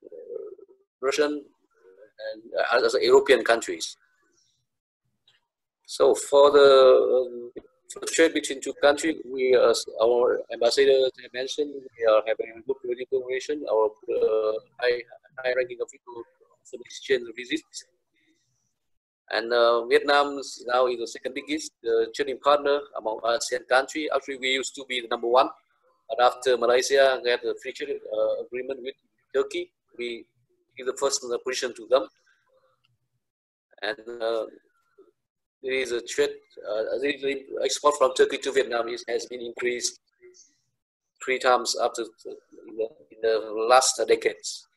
Russian and other European countries. So for the trade between two countries, we, as our ambassador mentioned, we are having good political relation. Our high-ranking officials exchange visits. And Vietnam now is the second biggest trading partner among ASEAN countries. Actually, we used to be the number one. But after Malaysia had a free trade agreement with Turkey, we give the first position to them. And there is a trade, the export from Turkey to Vietnam has been increased 3 times after in the last decades.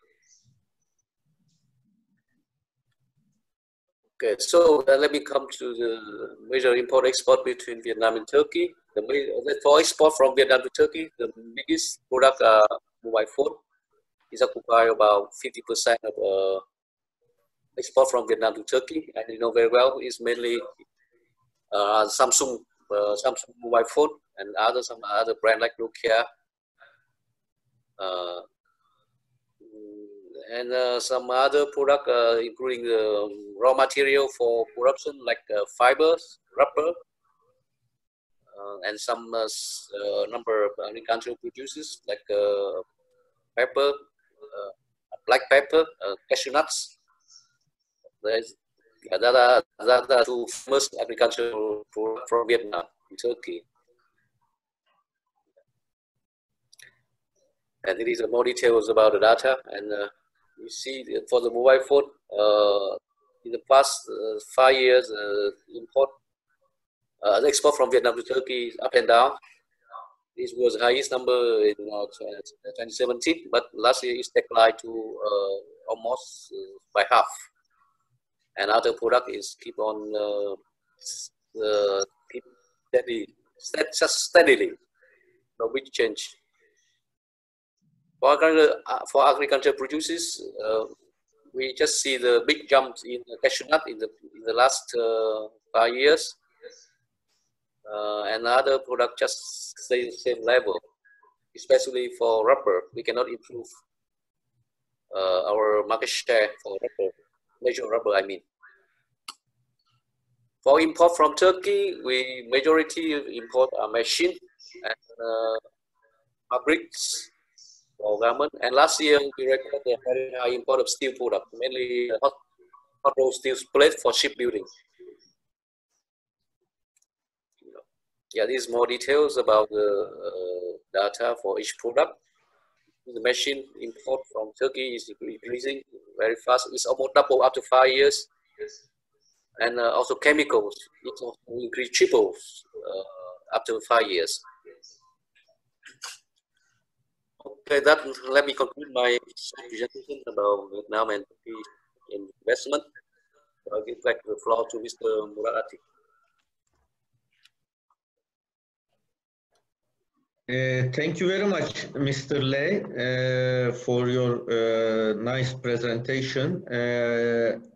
Okay, so let me come to the major import-export between Vietnam and Turkey. For export from Vietnam to Turkey, the biggest product are mobile phone. These occupy about 50% of export from Vietnam to Turkey, and you know very well, it's mainly Samsung mobile phone and some other brand like Nokia, and some other product, including the raw material for production like fibers, rubber, and some number of agricultural producers like pepper, black pepper, cashew nuts. That are two famous agricultural products from Vietnam and Turkey. And it is more details about the data. And you see for the mobile phone, in the past 5 years, the export from Vietnam to Turkey is up and down. This was the highest number in 2017, but last year it declined to almost by half. And other product is keep steadily, no big change. For agriculture producers, we just see the big jumps in cashew nut in the last 5 years, and other product just stay the same level. Especially for rubber, we cannot improve our market share for rubber, major rubber, I mean. For import from Turkey, we majority import a machine and fabrics for garment. And last year we recorded a very high import of steel product, mainly hot rolled steel plate for shipbuilding. Yeah, these more details about the data for each product. The machine import from Turkey is increasing very fast. It's almost double after 5 years. And also chemicals, it also increased triples after 5 years. Okay, let me conclude my presentation about Vietnam and Turkey investment. I'll give back the floor to Mr. Murad. Thank you very much, Mr. Lei, for your nice presentation.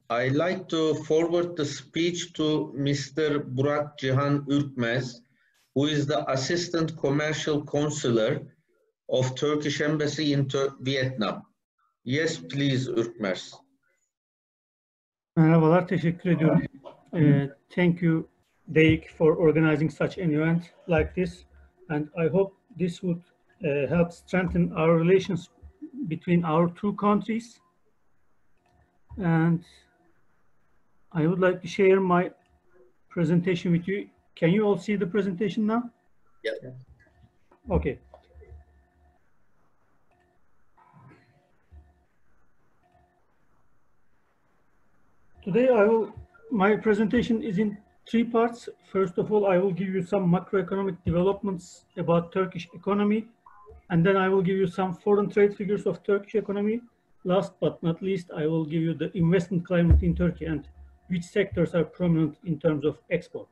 I'd like to forward the speech to Mr. Burak Cihan Ürkmez, who is the Assistant Commercial Consular of Turkish Embassy in Vietnam. Yes, please, Ürkmez. Merhabalar, teşekkür ediyorum. Thank you, DEİK, for organizing such an event like this. And I hope this would help strengthen our relations between our two countries. And I would like to share my presentation with you. Can you all see the presentation now? Yeah. Okay. Today my presentation is in 3 parts. First of all, I will give you some macroeconomic developments about Turkish economy, and then I will give you some foreign trade figures of Turkish economy. Last but not least, I will give you the investment climate in Turkey and which sectors are prominent in terms of export.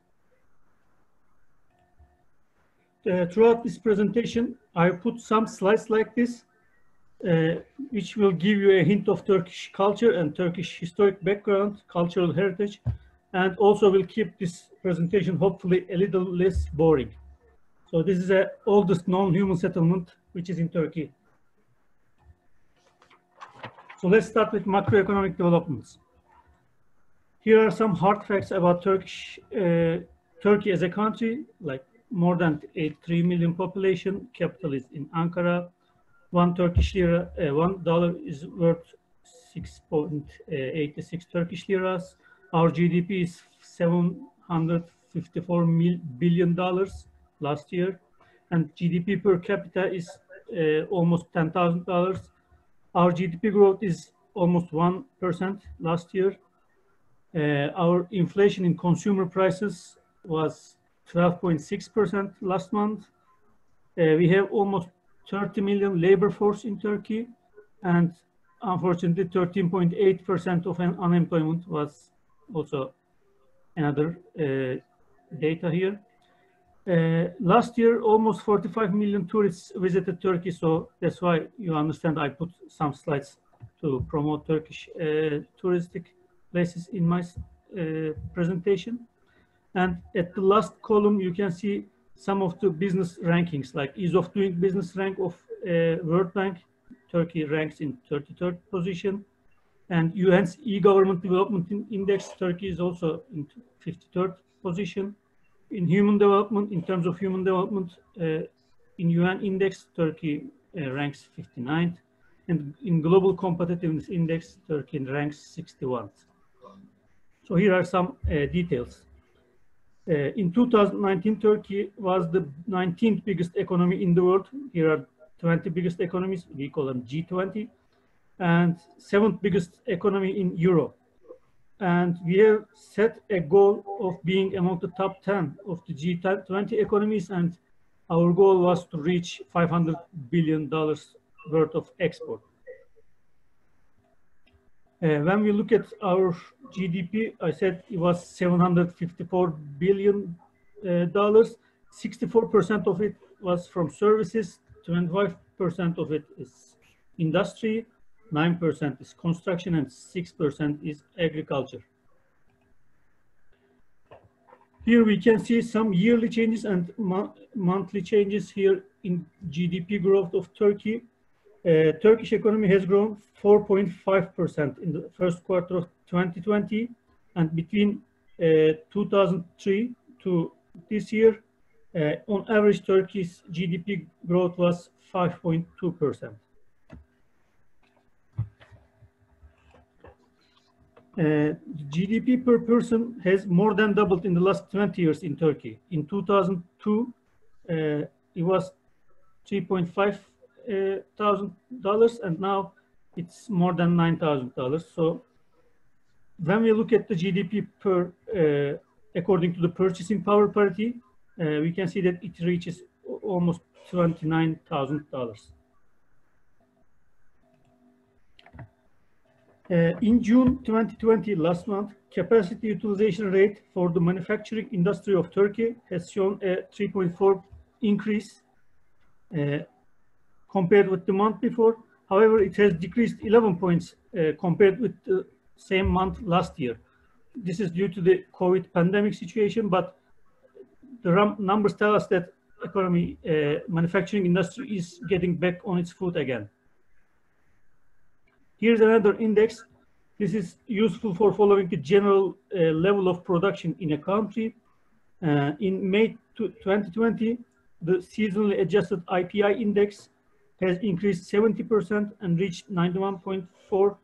Throughout this presentation, I put some slides like this, which will give you a hint of Turkish culture and Turkish historic background, cultural heritage, and also will keep this presentation hopefully a little less boring. So this is the oldest known human settlement, which is in Turkey. So let's start with macroeconomic developments. Here are some hard facts about Turkey as a country, like more than 83 million population, capital is in Ankara, $1 is worth 6.86 Turkish liras. Our GDP is $754 billion last year, and GDP per capita is almost $10,000. Our GDP growth is almost 1% last year. Our inflation in consumer prices was 12.6% last month. We have almost 30 million labor force in Turkey, and unfortunately 13.8% of unemployment was also another data here. Last year, almost 45 million tourists visited Turkey, so that's why you understand I put some slides to promote Turkish touristic places in my presentation. And at the last column, you can see some of the business rankings, like ease of doing business rank of World Bank. Turkey ranks in 33rd position. And UN's e-government development index, Turkey is also in 53rd position. In human development, in terms of human development, in UN index, Turkey ranks 59th. And in global competitiveness index, Turkey ranks 61st. So here are some details. In 2019, Turkey was the 19th biggest economy in the world. Here are 20 biggest economies, we call them G20, and 7th biggest economy in Europe. And we have set a goal of being among the top 10 of the G20 economies, and our goal was to reach $500 billion worth of export. When we look at our GDP, I said it was $754 billion. 64% of it was from services, 25% of it is industry, 9% is construction, and 6% is agriculture. Here we can see some yearly changes and monthly changes here in GDP growth of Turkey. Turkish economy has grown 4.5% in the first quarter of 2020, and between 2003 to this year, on average, Turkey's GDP growth was 5.2%. GDP per person has more than doubled in the last 20 years in Turkey. In 2002, it was $3,500, and now it's more than $9,000. So when we look at the GDP per, according to the purchasing power parity, we can see that it reaches almost $29,000. In June 2020, last month, capacity utilization rate for the manufacturing industry of Turkey has shown a 3.4 increase compared with the month before. However, it has decreased 11 points compared with the same month last year. This is due to the COVID pandemic situation, but the numbers tell us that economy, manufacturing industry is getting back on its foot again. Here's another index. This is useful for following the general level of production in a country. In May 2020, the seasonally adjusted IPI index has increased 70% and reached 91.4.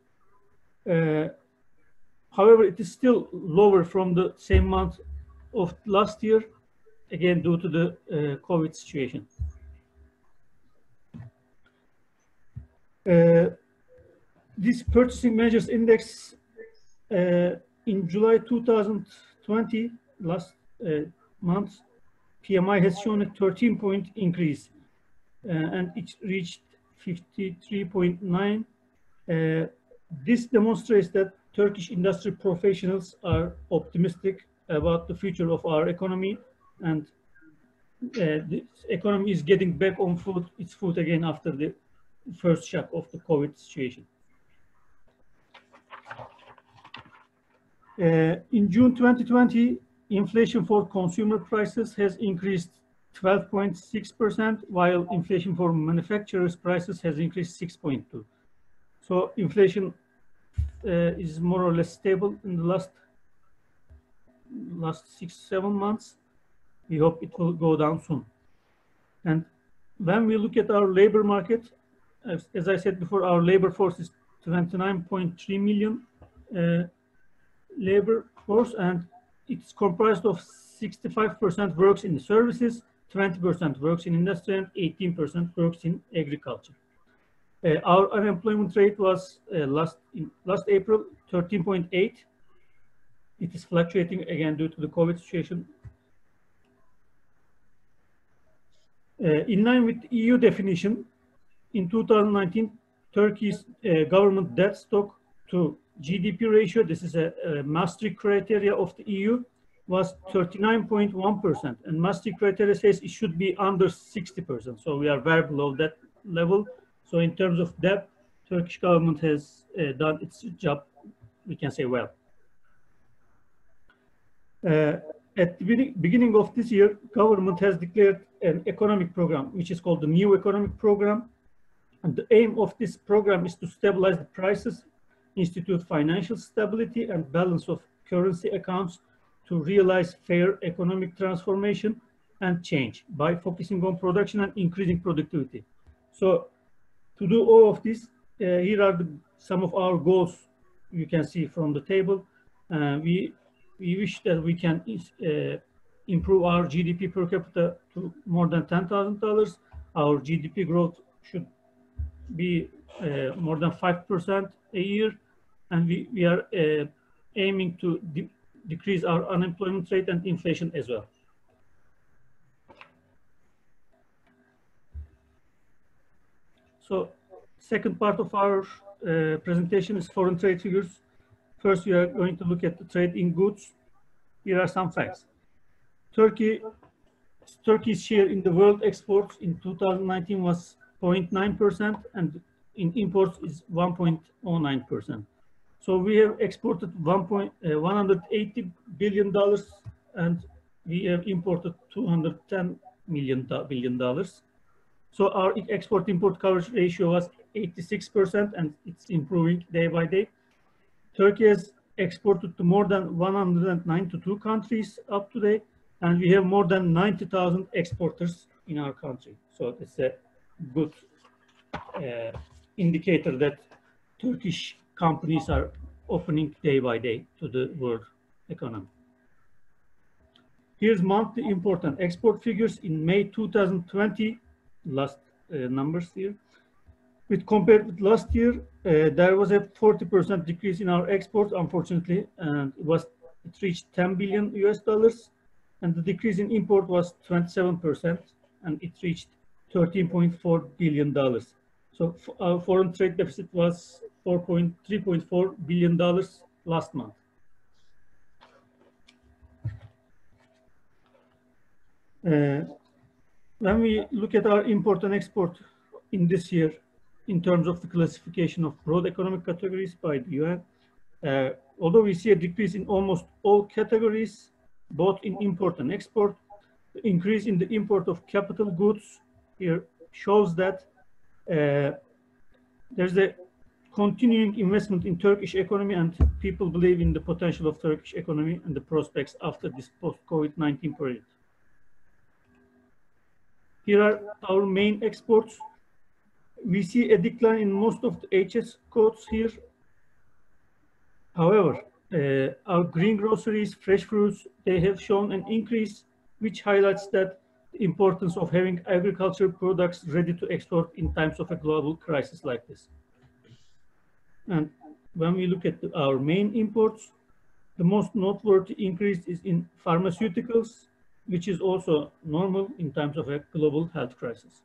However, it is still lower from the same month of last year, again due to the COVID situation. This purchasing managers index in July 2020, last month, PMI has shown a 13-point increase and it reached 53.9. This demonstrates that Turkish industry professionals are optimistic about the future of our economy, and the economy is getting back on its foot again after the first shock of the COVID situation. In June 2020, inflation for consumer prices has increased 12.6%, while inflation for manufacturers' prices has increased 6.2%. So inflation is more or less stable in the last 6-7 months. We hope it will go down soon. And when we look at our labor market, as I said before, our labor force is 29.3 million labor force, and it's comprised of 65% works in the services, 20% works in industry, and 18% works in agriculture. Our unemployment rate was last April 13.8. It is fluctuating again due to the COVID situation. In line with the EU definition, in 2019, Turkey's government debt stock to GDP ratio, this is a Maastricht criteria of the EU, was 39.1%, and Maastricht criteria says it should be under 60%. So we are very below that level. So in terms of debt, Turkish government has done its job, we can say well. At the beginning of this year, government has declared an economic program, which is called the New Economic Program. And the aim of this program is to stabilize the prices, institute financial stability and balance of currency accounts to realize fair economic transformation and change by focusing on production and increasing productivity. So to do all of this, here are some of our goals you can see from the table. We wish that we can improve our GDP per capita to more than $10,000. Our GDP growth should be more than 5% a year, and we are aiming to decrease our unemployment rate and inflation as well. So, second part of our presentation is foreign trade figures. First, we are going to look at the trade in goods. Here are some facts. Turkey's share in the world exports in 2019 was 0.9%, and in imports is 1.09%. So we have exported $180 billion, and we have imported $210 billion. So our export-import coverage ratio was 86%, and it's improving day by day. Turkey has exported to more than 192 countries up to date, and we have more than 90,000 exporters in our country. So it's a good indicator that Turkish companies are opening day by day to the world economy. Here's monthly import and export figures in May 2020, last numbers here. With compared with last year, there was a 40% decrease in our exports, unfortunately, and it reached $10 billion US, and the decrease in import was 27%, and it reached $13.4 billion. So our foreign trade deficit was $3.4 billion last month. When we look at our import and export in this year, in terms of the classification of broad economic categories by the UN, although we see a decrease in almost all categories, both in import and export, the increase in the import of capital goods here shows that there's a continuing investment in Turkish economy, and people believe in the potential of Turkish economy and the prospects after this post-COVID-19 period. Here are our main exports. We see a decline in most of the HS codes here. However, our green groceries, fresh fruits, they have shown an increase, which highlights that the importance of having agricultural products ready to export in times of a global crisis like this. And when we look at our main imports, the most noteworthy increase is in pharmaceuticals, which is also normal in times of a global health crisis.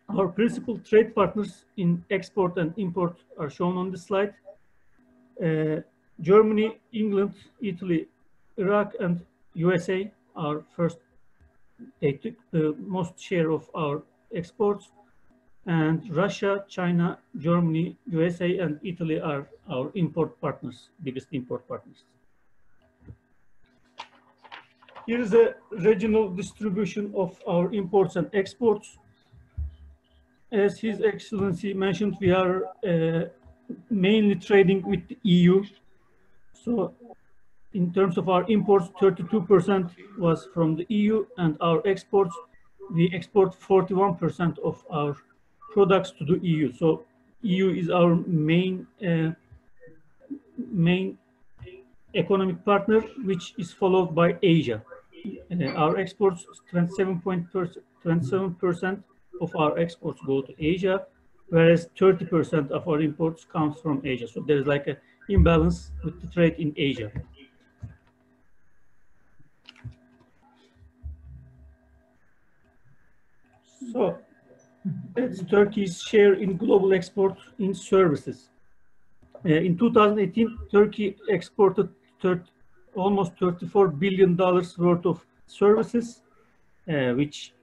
Our principal trade partners in export and import are shown on this slide. Germany, England, Italy, Iraq, and USA are first. They took the most share of our exports, and Russia, China, Germany, USA, and Italy are our import partners, biggest import partners. Here is a regional distribution of our imports and exports. As His Excellency mentioned, we are mainly trading with the EU. So in terms of our imports, 32% was from the EU, and our exports, we export 41% of our products to the EU. So EU is our main economic partner, which is followed by Asia. Our exports, 27% of our exports go to Asia, whereas 30% of our imports comes from Asia. So there's like an imbalance with the trade in Asia. So that's Turkey's share in global export in services. In 2018, Turkey exported almost $34 billion worth of services, which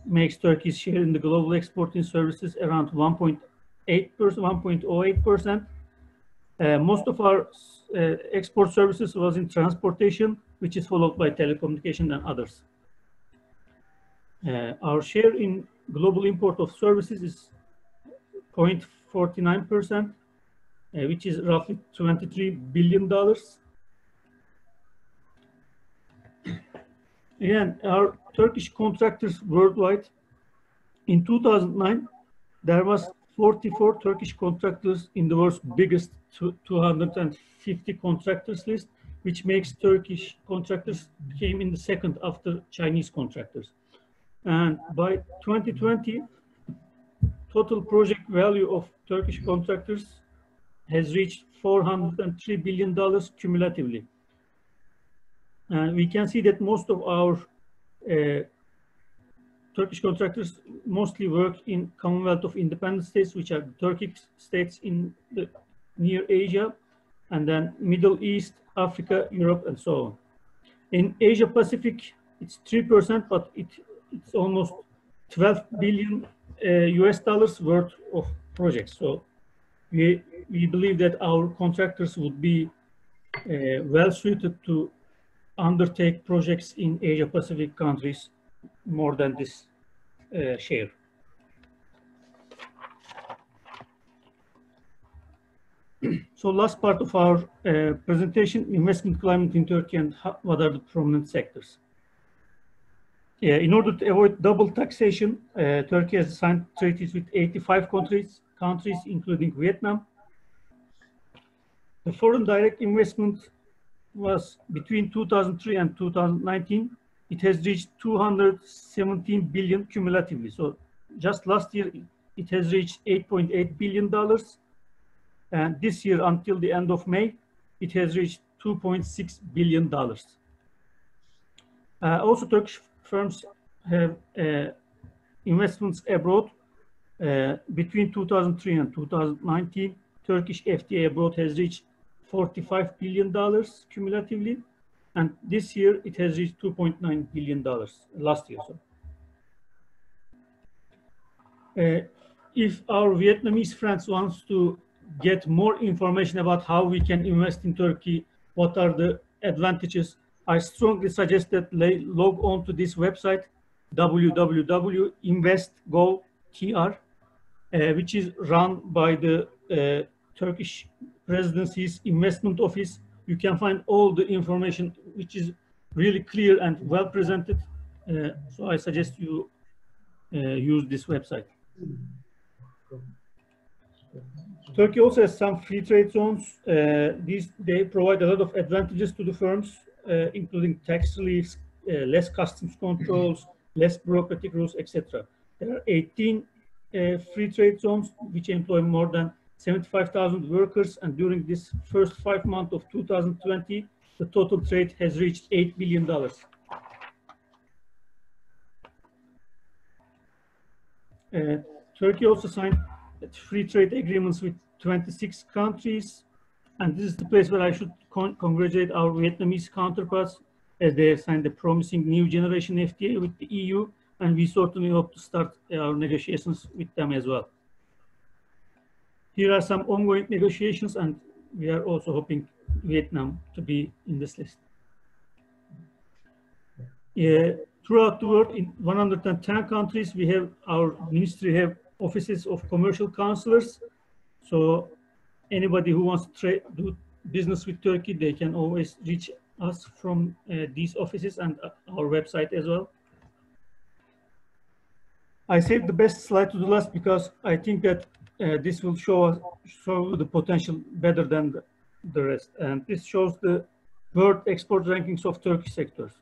makes Turkey's share in the global export in services around 1.08%. Most of our export services was in transportation, which is followed by telecommunication and others. Our share in global import of services is 0.49%, which is roughly $23 billion. Again, our Turkish contractors worldwide, in 2009, there was 44 Turkish contractors in the world's biggest 250 contractors list, which makes Turkish contractors came in the second after Chinese contractors. And by 2020, total project value of Turkish contractors has reached $403 billion cumulatively. And we can see that most of our Turkish contractors mostly work in Commonwealth of Independent States, which are Turkic states in the near Asia, and then Middle East, Africa, Europe, and so on. In Asia Pacific, it's 3%, but it's almost 12 billion US dollars worth of projects. So we believe that our contractors would be well suited to undertake projects in Asia Pacific countries more than this share. So last part of our presentation, investment climate in Turkey and what are the prominent sectors. In order to avoid double taxation, Turkey has signed treaties with 85 countries, including Vietnam. The foreign direct investment was between 2003 and 2019. It has reached 217 billion cumulatively. So just last year, it has reached $8.8 billion. And this year, until the end of May, it has reached $2.6 billion. Also, Turkish firms have investments abroad. Between 2003 and 2019, Turkish FDI abroad has reached $45 billion cumulatively. And this year, it has reached $2.9 billion last year. So. If our Vietnamese friends wants to get more information about how we can invest in Turkey, what are the advantages, I strongly suggest that they log on to this website, www.investgo.tr, which is run by the Turkish Presidency's Investment Office. You can find all the information, which is really clear and well presented. So I suggest you use this website. Turkey also has some free trade zones. They provide a lot of advantages to the firms, including tax reliefs, less customs controls, less bureaucratic rules, etc. There are 18 free trade zones which employ more than 75,000 workers, and during this first 5 months of 2020, the total trade has reached $8 billion. Turkey also signed free trade agreements with 26 countries, and this is the place where I should congratulate our Vietnamese counterparts, as they have signed a promising new generation FTA with the EU, and we certainly hope to start our negotiations with them as well. Here are some ongoing negotiations, and we are also hoping Vietnam to be in this list. Throughout the world, in 110 countries, we have our ministry have offices of commercial counselors. So anybody who wants to do business with Turkey, they can always reach us from these offices and our website as well. I saved the best slide to the last because I think that this will show the potential better than the rest. And this shows the world export rankings of Turkish sectors.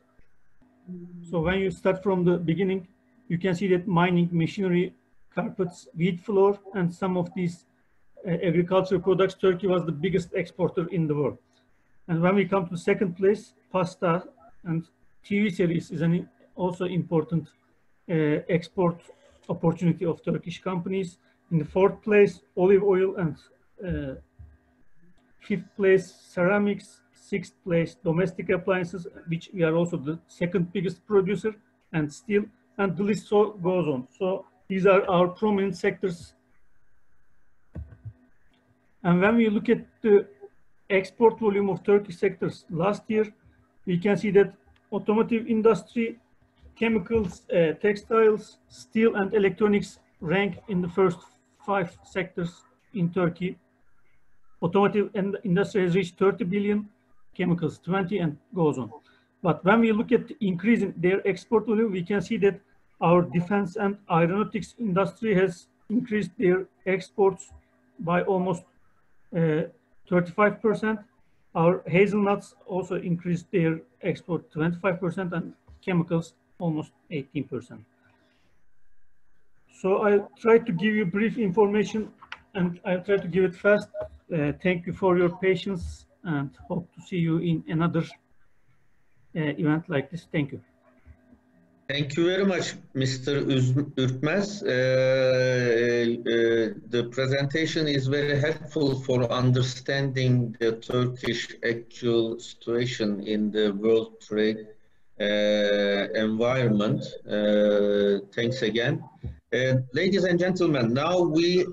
So when you start from the beginning, you can see that mining, machinery, carpets, wheat flour, and some of these agricultural products, Turkey was the biggest exporter in the world. And when we come to second place, pasta and TV series is an also important export opportunity of Turkish companies. In the fourth place, olive oil and 5th place ceramics, 6th place domestic appliances, which we are also the second biggest producer, and steel, and the list so goes on. So these are our prominent sectors. And when we look at the export volume of Turkish sectors last year, we can see that automotive industry, chemicals, textiles, steel, and electronics rank in the first 5 sectors in Turkey. Automotive industry has reached 30 billion, chemicals 20, and goes on. But when we look at the increase in their export volume, we can see that our defense and aeronautics industry has increased their exports by almost 35%. Our hazelnuts also increased their export 25%, and chemicals almost 18%. So I try to give you brief information, and I'll try to give it fast. Thank you for your patience, and hope to see you in another event like this. Thank you. Thank you very much, Mr. Ürkmez. The presentation is very helpful for understanding the Turkish actual situation in the world trade environment. Thanks again. Ladies and gentlemen, now we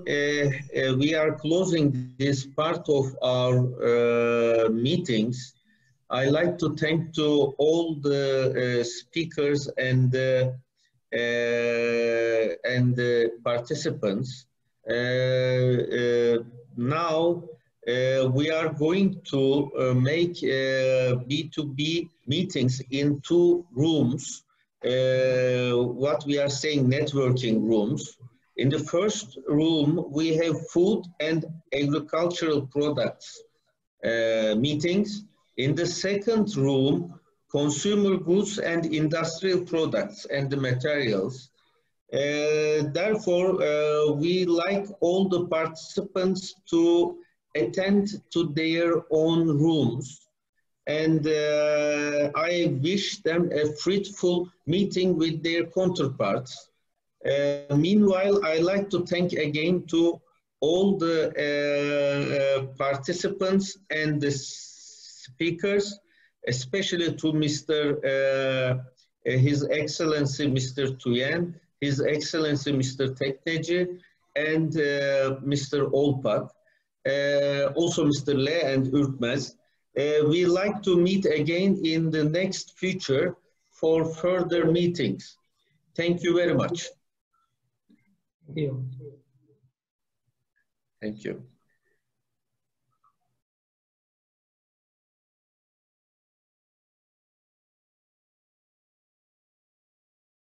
are closing this part of our meetings. I like to thank to all the speakers and the participants. Now we are going to make B2B meetings in 2 rooms. What we are saying networking rooms. In the first room, we have food and agricultural products meetings. In the second room, consumer goods and industrial products and the materials. Therefore, we like all the participants to attend to their own rooms. And I wish them a fruitful meeting with their counterparts. Meanwhile, I like to thank again to all the participants and the speakers, especially to His Excellency Mr. Tuyen, His Excellency Mr. Tekneci, and Mr. Olpak, also Mr. Le and Ürkmez. We like to meet again in the next future for further meetings. Thank you very much. Thank you. Thank you.